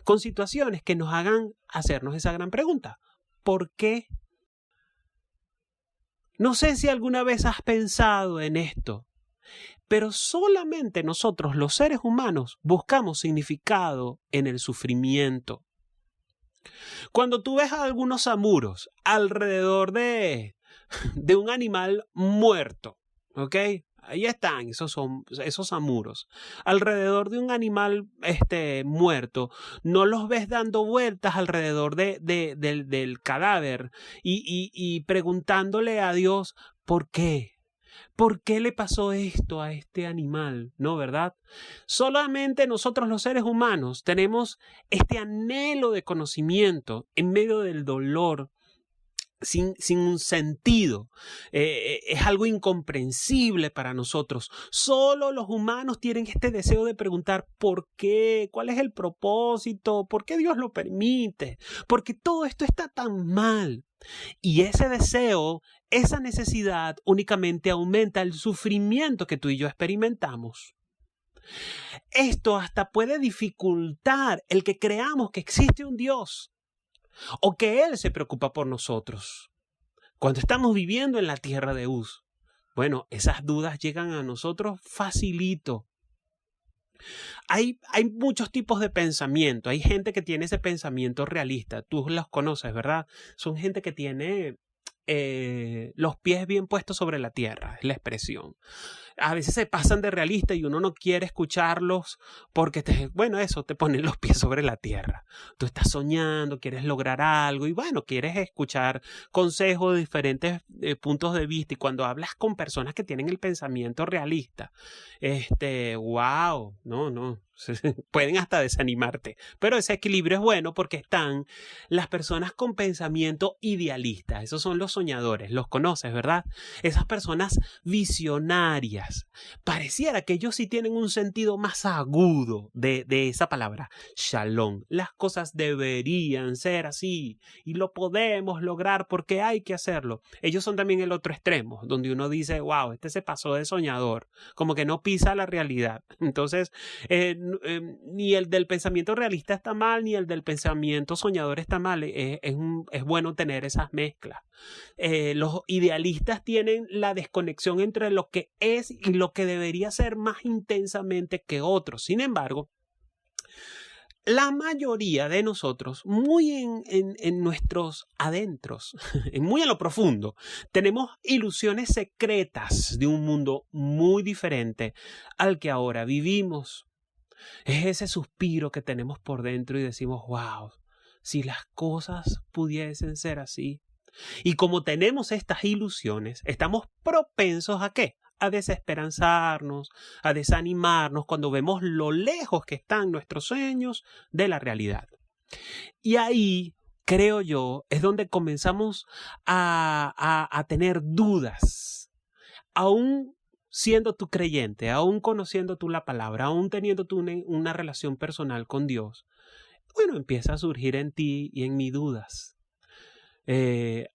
con situaciones que nos hagan hacernos esa gran pregunta. ¿Por qué? No sé si alguna vez has pensado en esto, pero solamente nosotros, los seres humanos, buscamos significado en el sufrimiento. Cuando tú ves a algunos samuros alrededor de un animal muerto, ¿ok? Ahí están esos samuros. Alrededor de un animal muerto, no los ves dando vueltas alrededor del cadáver y preguntándole a Dios, ¿por qué? ¿Por qué le pasó esto a este animal? ¿No, verdad? Solamente nosotros los seres humanos tenemos este anhelo de conocimiento en medio del dolor, sin un sentido. Es algo incomprensible para nosotros. Solo los humanos tienen este deseo de preguntar ¿por qué? ¿Cuál es el propósito? ¿Por qué Dios lo permite? ¿Por qué todo esto está tan mal? Y ese deseo, esa necesidad únicamente aumenta el sufrimiento que tú y yo experimentamos. Esto hasta puede dificultar el que creamos que existe un Dios o que Él se preocupa por nosotros. Cuando estamos viviendo en la tierra de Uz, bueno, esas dudas llegan a nosotros facilito. Hay muchos tipos de pensamiento. Hay gente que tiene ese pensamiento realista. Tú los conoces, ¿verdad? Son gente que tiene los pies bien puestos sobre la tierra, es la expresión. A veces se pasan de realista y uno no quiere escucharlos porque te ponen los pies sobre la tierra. Tú estás soñando, quieres lograr algo y bueno, quieres escuchar consejos de diferentes puntos de vista. Y cuando hablas con personas que tienen el pensamiento realista, wow, no. Pueden hasta desanimarte, pero ese equilibrio es bueno porque están las personas con pensamiento idealista. Esos son los soñadores, los conoces, ¿verdad? Esas personas visionarias. Pareciera que ellos sí tienen un sentido más agudo de esa palabra, shalom. Las cosas deberían ser así y lo podemos lograr porque hay que hacerlo. Ellos son también el otro extremo, donde uno dice, wow, este se pasó de soñador, como que no pisa la realidad. Entonces, ni el del pensamiento realista está mal, ni el del pensamiento soñador está mal. Es bueno tener esas mezclas. Los idealistas tienen la desconexión entre lo que es y lo que debería ser más intensamente que otros. Sin embargo, la mayoría de nosotros, muy en nuestros adentros, muy en lo profundo, tenemos ilusiones secretas de un mundo muy diferente al que ahora vivimos. Es ese suspiro que tenemos por dentro y decimos, wow, si las cosas pudiesen ser así. Y como tenemos estas ilusiones, estamos propensos ¿a qué? A desesperanzarnos, a desanimarnos cuando vemos lo lejos que están nuestros sueños de la realidad. Y ahí, creo yo, es donde comenzamos a tener dudas. Aún siendo tú creyente, aún conociendo tú la palabra, aún teniendo tú una relación personal con Dios, bueno, empieza a surgir en ti y en mí dudas.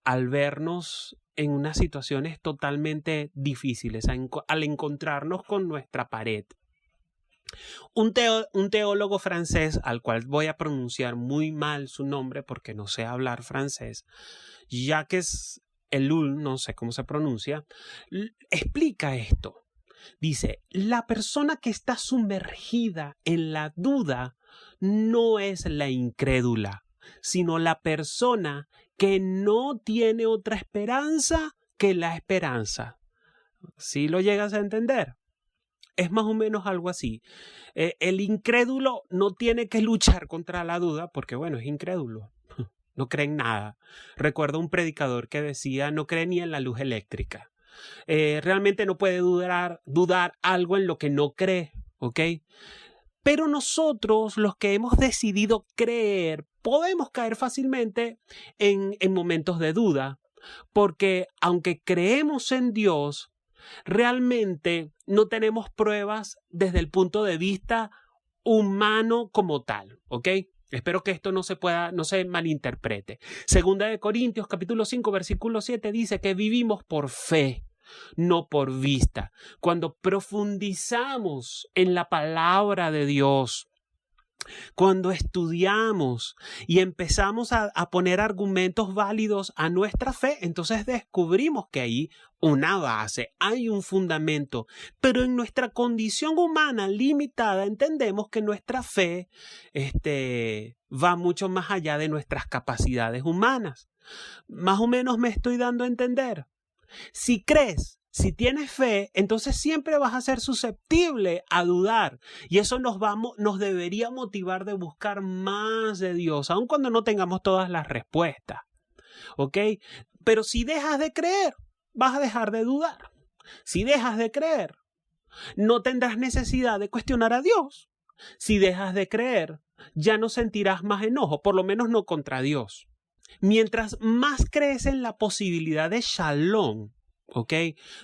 Al vernos en unas situaciones totalmente difíciles, al encontrarnos con nuestra pared. Un teólogo francés, al cual voy a pronunciar muy mal su nombre porque no sé hablar francés, Jacques Ellul, no sé cómo se pronuncia, explica esto. Dice, la persona que está sumergida en la duda no es la incrédula, sino la persona que no tiene otra esperanza que la esperanza. ¿Sí lo llegas a entender? Es más o menos algo así. El incrédulo no tiene que luchar contra la duda porque, bueno, es incrédulo. No cree en nada. Recuerdo un predicador que decía, no cree ni en la luz eléctrica. Realmente no puede dudar algo en lo que no cree, ¿ok? Pero nosotros, los que hemos decidido creer, podemos caer fácilmente en momentos de duda, porque aunque creemos en Dios, realmente no tenemos pruebas desde el punto de vista humano como tal, ¿ok? Espero que esto no se malinterprete. Segunda de Corintios, capítulo 5, versículo 7, dice que vivimos por fe, no por vista. Cuando profundizamos en la palabra de Dios, cuando estudiamos y empezamos a poner argumentos válidos a nuestra fe, entonces descubrimos que hay una base, hay un fundamento, pero en nuestra condición humana limitada entendemos que nuestra fe va mucho más allá de nuestras capacidades humanas. Más o menos me estoy dando a entender. Si crees, si tienes fe, entonces siempre vas a ser susceptible a dudar. Y eso nos debería motivar de buscar más de Dios, aun cuando no tengamos todas las respuestas. ¿Ok? Pero si dejas de creer, vas a dejar de dudar. Si dejas de creer, no tendrás necesidad de cuestionar a Dios. Si dejas de creer, ya no sentirás más enojo, por lo menos no contra Dios. Mientras más crees en la posibilidad de shalom, ¿ok?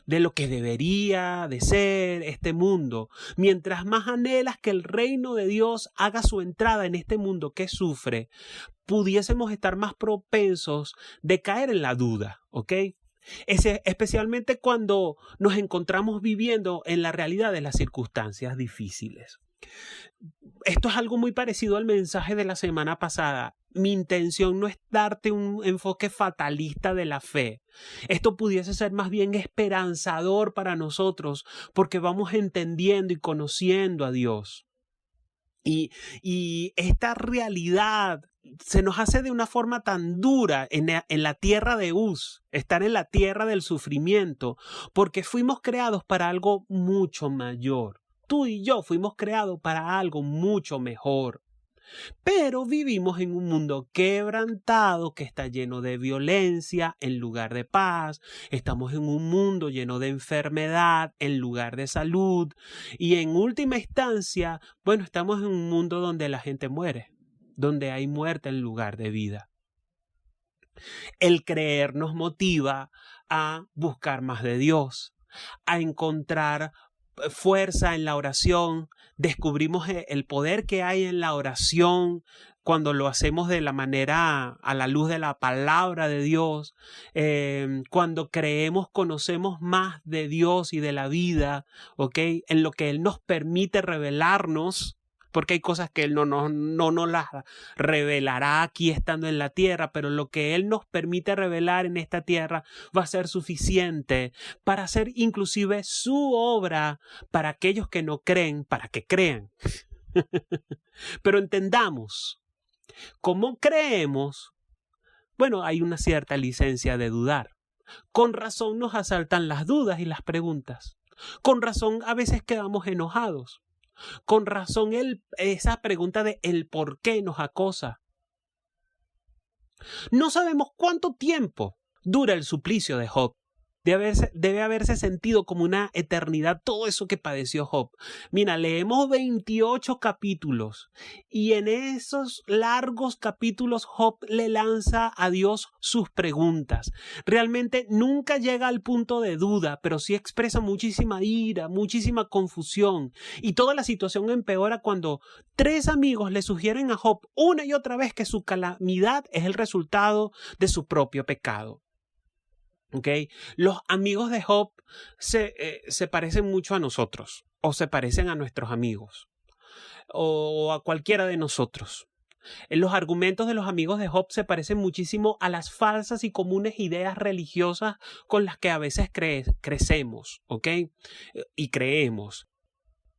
De lo que debería de ser este mundo, mientras más anhelas que el reino de Dios haga su entrada en este mundo que sufre, pudiésemos estar más propensos de caer en la duda, ¿ok? Especialmente cuando nos encontramos viviendo en la realidad de las circunstancias difíciles. Esto es algo muy parecido al mensaje de la semana pasada. Mi intención no es darte un enfoque fatalista de la fe. Esto pudiese ser más bien esperanzador para nosotros porque vamos entendiendo y conociendo a Dios. Y esta realidad se nos hace de una forma tan dura en la tierra de Uz, estar en la tierra del sufrimiento, porque fuimos creados para algo mucho mayor. Tú y yo fuimos creados para algo mucho mejor. Pero vivimos en un mundo quebrantado que está lleno de violencia en lugar de paz. Estamos en un mundo lleno de enfermedad en lugar de salud. Y en última instancia, bueno, estamos en un mundo donde la gente muere, donde hay muerte en lugar de vida. El creer nos motiva a buscar más de Dios, a encontrar fuerza en la oración. Descubrimos el poder que hay en la oración cuando lo hacemos de la manera a la luz de la palabra de Dios. Cuando creemos, conocemos más de Dios y de la vida, ¿ok? En lo que Él nos permite revelarnos, porque hay cosas que Él no nos las revelará aquí estando en la tierra, pero lo que Él nos permite revelar en esta tierra va a ser suficiente para hacer inclusive su obra para aquellos que no creen, para que crean. Pero entendamos, ¿cómo creemos? Bueno, hay una cierta licencia de dudar. Con razón nos asaltan las dudas y las preguntas. Con razón a veces quedamos enojados. Con razón esa pregunta de el por qué nos acosa. No sabemos cuánto tiempo dura el suplicio de Job. Debe haberse sentido como una eternidad todo eso que padeció Job. Mira, leemos 28 capítulos y en esos largos capítulos Job le lanza a Dios sus preguntas. Realmente nunca llega al punto de duda, pero sí expresa muchísima ira, muchísima confusión. Y toda la situación empeora cuando 3 amigos le sugieren a Job una y otra vez que su calamidad es el resultado de su propio pecado. Okay. Los amigos de Job se parecen mucho a nosotros, o se parecen a nuestros amigos, o a cualquiera de nosotros. Los argumentos de los amigos de Job se parecen muchísimo a las falsas y comunes ideas religiosas con las que a veces crecemos, ¿ok? Y creemos.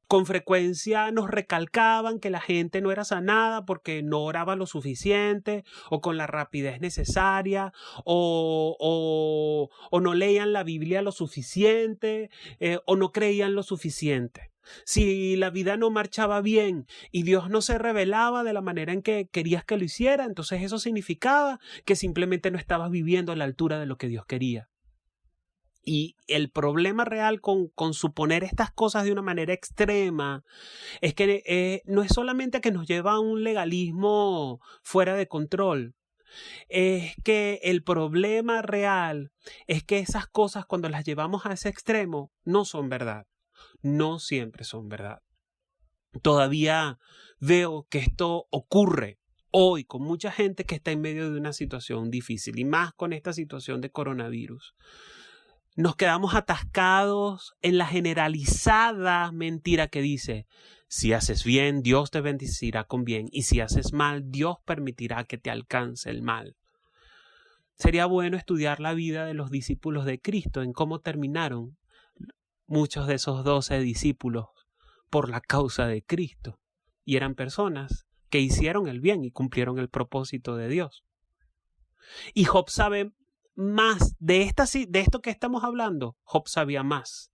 Con frecuencia nos recalcaban que la gente no era sanada porque no oraba lo suficiente o con la rapidez necesaria o no leían la Biblia lo suficiente o no creían lo suficiente. Si la vida no marchaba bien y Dios no se revelaba de la manera en que querías que lo hiciera, entonces eso significaba que simplemente no estabas viviendo a la altura de lo que Dios quería. Y el problema real con suponer estas cosas de una manera extrema es que no es solamente que nos lleva a un legalismo fuera de control, es que el problema real es que esas cosas cuando las llevamos a ese extremo no son verdad, no siempre son verdad. Todavía veo que esto ocurre hoy con mucha gente que está en medio de una situación difícil y más con esta situación de coronavirus. nos quedamos atascados en la generalizada mentira que dice: si haces bien, Dios te bendecirá con bien, y si haces mal, Dios permitirá que te alcance el mal. Sería bueno estudiar la vida de los discípulos de Cristo, en cómo terminaron muchos de esos 12 discípulos por la causa de Cristo. Y eran personas que hicieron el bien y cumplieron el propósito de Dios. Y Job sabe más de esto que estamos hablando. Job sabía más.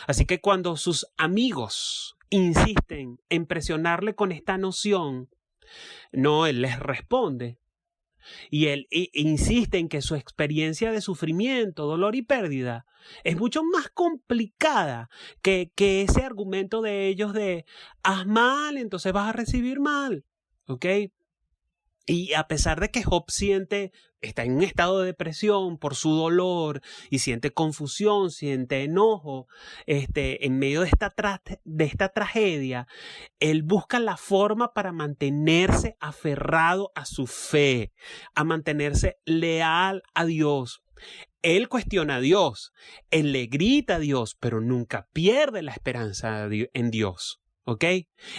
Así que cuando sus amigos insisten en presionarle con esta noción, él les responde. Y él insiste en que su experiencia de sufrimiento, dolor y pérdida es mucho más complicada que ese argumento de ellos de haz mal, entonces vas a recibir mal. ¿Ok? Y a pesar de que Job está en un estado de depresión por su dolor y siente confusión, siente enojo, en medio de esta tragedia, él busca la forma para mantenerse aferrado a su fe, a mantenerse leal a Dios. Él cuestiona a Dios, él le grita a Dios, pero nunca pierde la esperanza en Dios. ¿Ok?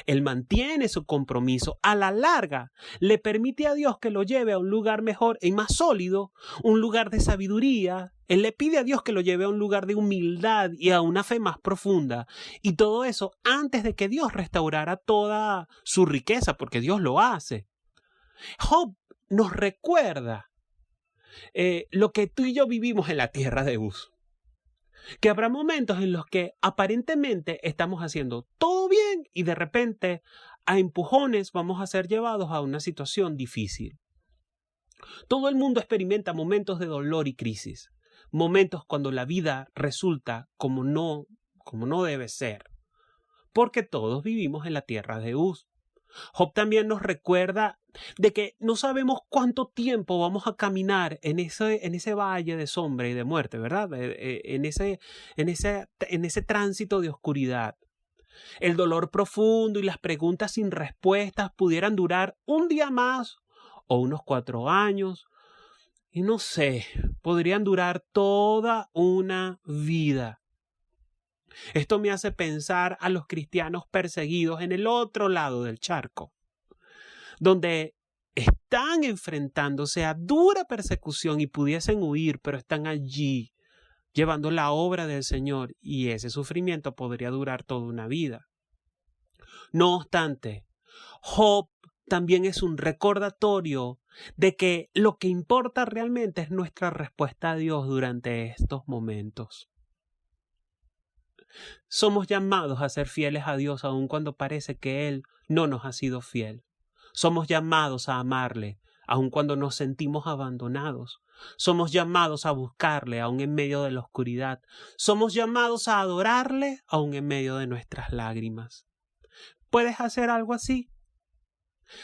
Él mantiene su compromiso. A la larga, le permite a Dios que lo lleve a un lugar mejor y más sólido, un lugar de sabiduría. Él le pide a Dios que lo lleve a un lugar de humildad y a una fe más profunda. Y todo eso antes de que Dios restaurara toda su riqueza, porque Dios lo hace. Job nos recuerda lo que tú y yo vivimos en la tierra de Uz. Que habrá momentos en los que aparentemente estamos haciendo todo bien y de repente a empujones vamos a ser llevados a una situación difícil. Todo el mundo experimenta momentos de dolor y crisis, momentos cuando la vida resulta como no debe ser, porque todos vivimos en la tierra de Uz. Job también nos recuerda de que no sabemos cuánto tiempo vamos a caminar en ese valle de sombra y de muerte, ¿verdad? En ese tránsito de oscuridad. El dolor profundo y las preguntas sin respuestas pudieran durar un día más o unos 4 años. Y no sé, podrían durar toda una vida. Esto me hace pensar a los cristianos perseguidos en el otro lado del charco, donde están enfrentándose a dura persecución y pudiesen huir, pero están allí llevando la obra del Señor, y ese sufrimiento podría durar toda una vida. No obstante, Job también es un recordatorio de que lo que importa realmente es nuestra respuesta a Dios durante estos momentos. Somos llamados a ser fieles a Dios aun cuando parece que Él no nos ha sido fiel. Somos llamados a amarle aun cuando nos sentimos abandonados. Somos llamados a buscarle aun en medio de la oscuridad. Somos llamados a adorarle aun en medio de nuestras lágrimas. ¿Puedes hacer algo así?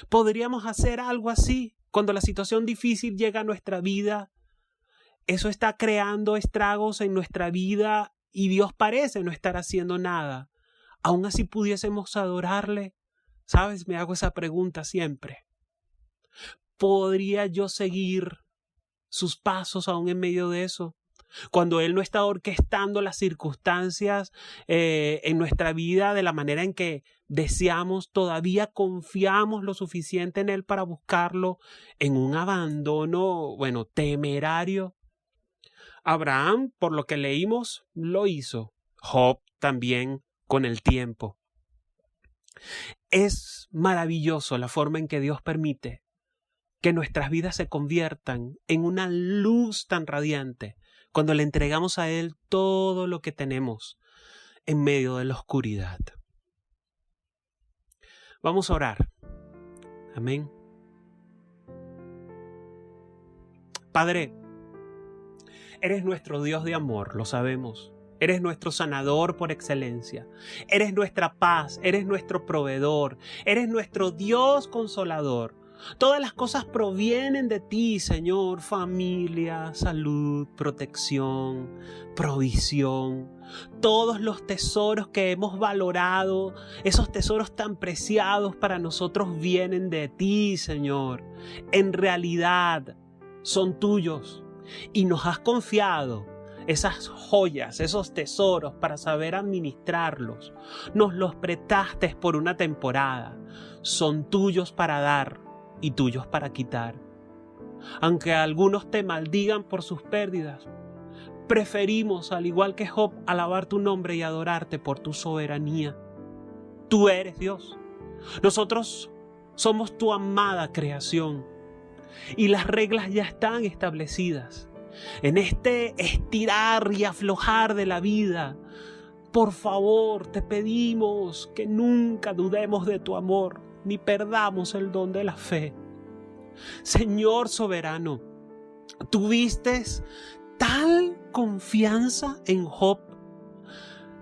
¿Podríamos hacer algo así cuando la situación difícil llega a nuestra vida? Eso está creando estragos en nuestra vida y Dios parece no estar haciendo nada. Aún así pudiésemos adorarle. ¿Sabes? Me hago esa pregunta siempre. ¿Podría yo seguir sus pasos aún en medio de eso? Cuando Él no está orquestando las circunstancias en nuestra vida de la manera en que deseamos, todavía confiamos lo suficiente en Él para buscarlo en un abandono, temerario. Abraham, por lo que leímos, lo hizo. Job también con el tiempo. Es maravilloso la forma en que Dios permite que nuestras vidas se conviertan en una luz tan radiante cuando le entregamos a Él todo lo que tenemos en medio de la oscuridad. Vamos a orar. Amén. Padre, eres nuestro Dios de amor, lo sabemos. Eres nuestro sanador por excelencia. Eres nuestra paz, eres nuestro proveedor, eres nuestro Dios consolador. Todas las cosas provienen de ti, Señor. Familia, salud, protección, provisión. Todos los tesoros que hemos valorado, esos tesoros tan preciados para nosotros vienen de ti, Señor. En realidad son tuyos y nos has confiado esas joyas, esos tesoros para saber administrarlos. Nos los prestaste por una temporada. Son tuyos para dar y tuyos para quitar. Aunque algunos te maldigan por sus pérdidas, preferimos, al igual que Job, alabar tu nombre y adorarte por tu soberanía. Tú eres Dios. Nosotros somos tu amada creación y las reglas ya están establecidas. En este estirar y aflojar de la vida, por favor, te pedimos que nunca dudemos de tu amor ni perdamos el don de la fe. Señor soberano, tuviste tal confianza en Job.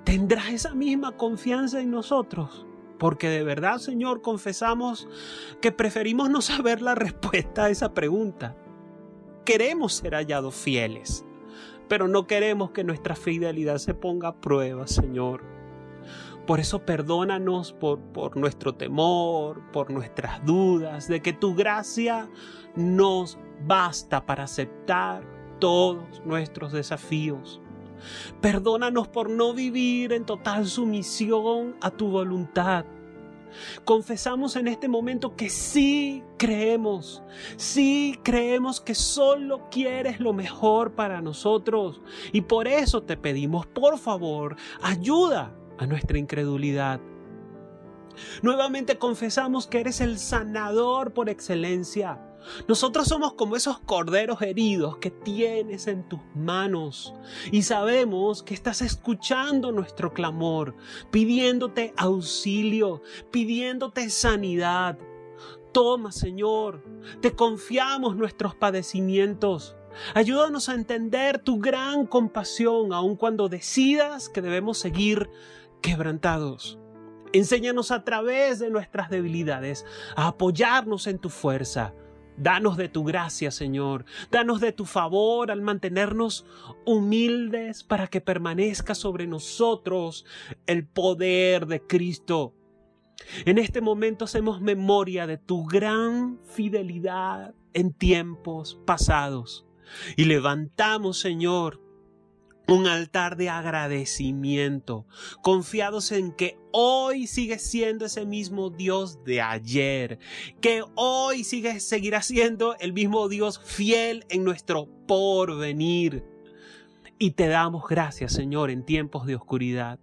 ¿Tendrás esa misma confianza en nosotros? Porque de verdad, Señor, confesamos que preferimos no saber la respuesta a esa pregunta. Queremos ser hallados fieles, pero no queremos que nuestra fidelidad se ponga a prueba, Señor. Por eso perdónanos por nuestro temor, por nuestras dudas, de que tu gracia nos basta para aceptar todos nuestros desafíos. Perdónanos por no vivir en total sumisión a tu voluntad. Confesamos en este momento que sí creemos que solo quieres lo mejor para nosotros. Y por eso te pedimos, por favor, ayuda a nuestra incredulidad. Nuevamente confesamos que eres el sanador por excelencia. Nosotros somos como esos corderos heridos que tienes en tus manos y sabemos que estás escuchando nuestro clamor, pidiéndote auxilio, pidiéndote sanidad. Toma, Señor, te confiamos nuestros padecimientos. Ayúdanos a entender tu gran compasión, aun cuando decidas que debemos seguir quebrantados. Enséñanos a través de nuestras debilidades a apoyarnos en tu fuerza. Danos de tu gracia, Señor. Danos de tu favor al mantenernos humildes para que permanezca sobre nosotros el poder de Cristo. En este momento hacemos memoria de tu gran fidelidad en tiempos pasados y levantamos, Señor, un altar de agradecimiento, confiados en que hoy sigue siendo ese mismo Dios de ayer, que hoy seguirá siendo el mismo Dios fiel en nuestro porvenir. Y te damos gracias, Señor, en tiempos de oscuridad.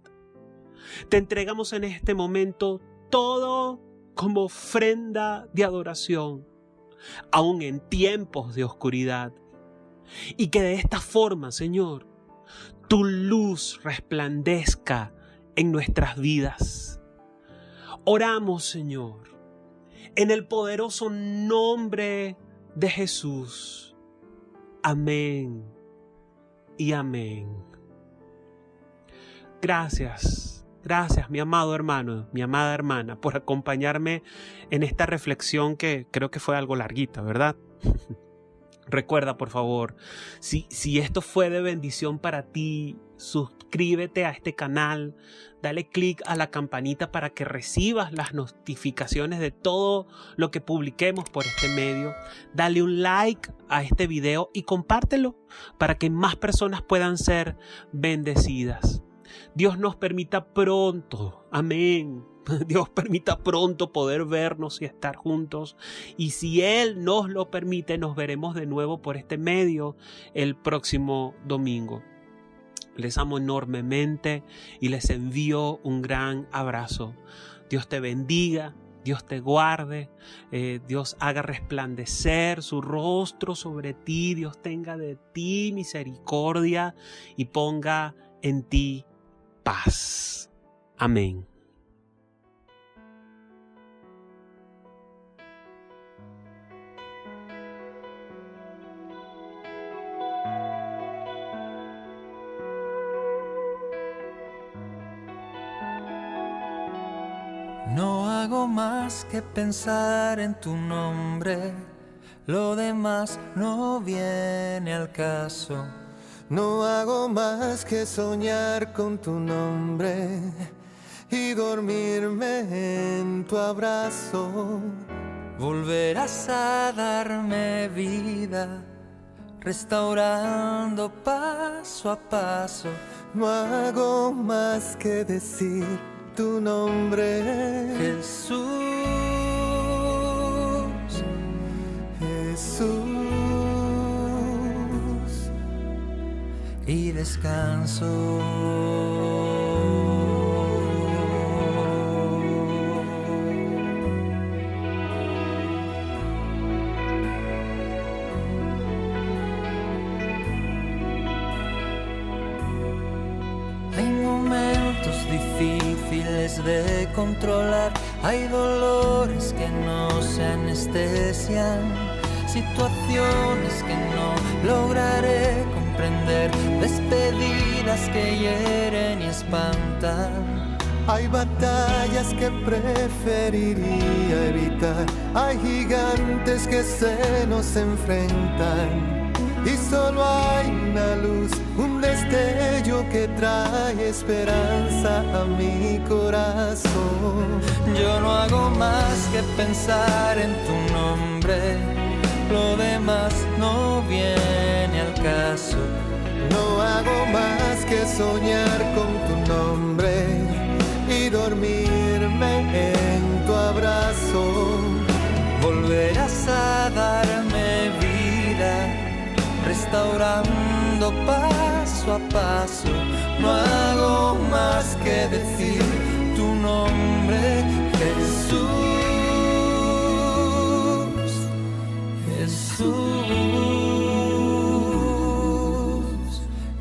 Te entregamos en este momento todo como ofrenda de adoración, aún en tiempos de oscuridad. Y que de esta forma, Señor, tu luz resplandezca en nuestras vidas. Oramos, Señor, en el poderoso nombre de Jesús. Amén y amén. Gracias, mi amado hermano, mi amada hermana, por acompañarme en esta reflexión que creo que fue algo larguita, ¿verdad? Recuerda, por favor, si esto fue de bendición para ti, suscríbete a este canal, dale click a la campanita para que recibas las notificaciones de todo lo que publiquemos por este medio. Dale un like a este video y compártelo para que más personas puedan ser bendecidas. Dios nos permita pronto, amén. Dios permita pronto poder vernos y estar juntos. Y si Él nos lo permite, nos veremos de nuevo por este medio el próximo domingo. Les amo enormemente y les envío un gran abrazo. Dios te bendiga, Dios te guarde, Dios haga resplandecer su rostro sobre ti, Dios tenga de ti misericordia y ponga en ti paz. Amén. No hago más que pensar en tu nombre, lo demás no viene al caso. No hago más que soñar con tu nombre y dormirme en tu abrazo. Volverás a darme vida, restaurando paso a paso. No hago más que decir tu nombre, Jesús, Jesús. y descanso. Hay momentos difíciles de controlar, hay dolores que no se anestesian, situaciones que no lograré comprender, despedidas que hieren y espantan. Hay batallas que preferiría evitar, hay gigantes que se nos enfrentan. Y solo hay una luz, un destello que trae esperanza a mi corazón. Yo no hago más que pensar en tu nombre, lo demás no viene al caso. No hago más que soñar con tu nombre y dormirme en tu abrazo. Volverás a darme vida, restaurando paso a paso. No hago más que decir tu nombre, Jesús, Jesús,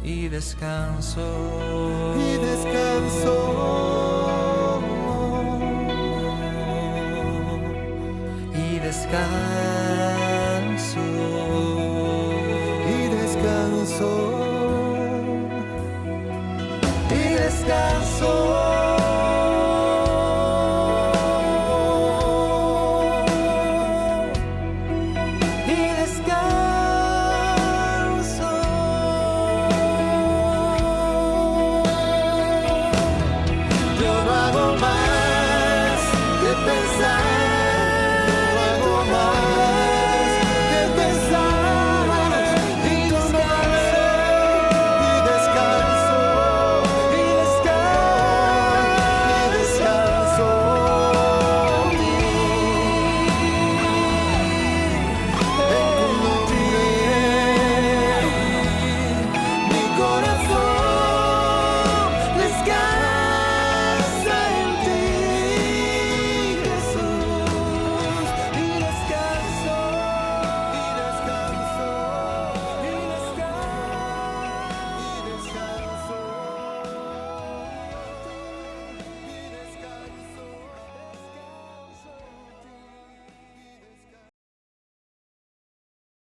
y descanso. Y descanso. Y descanso. Y descanso.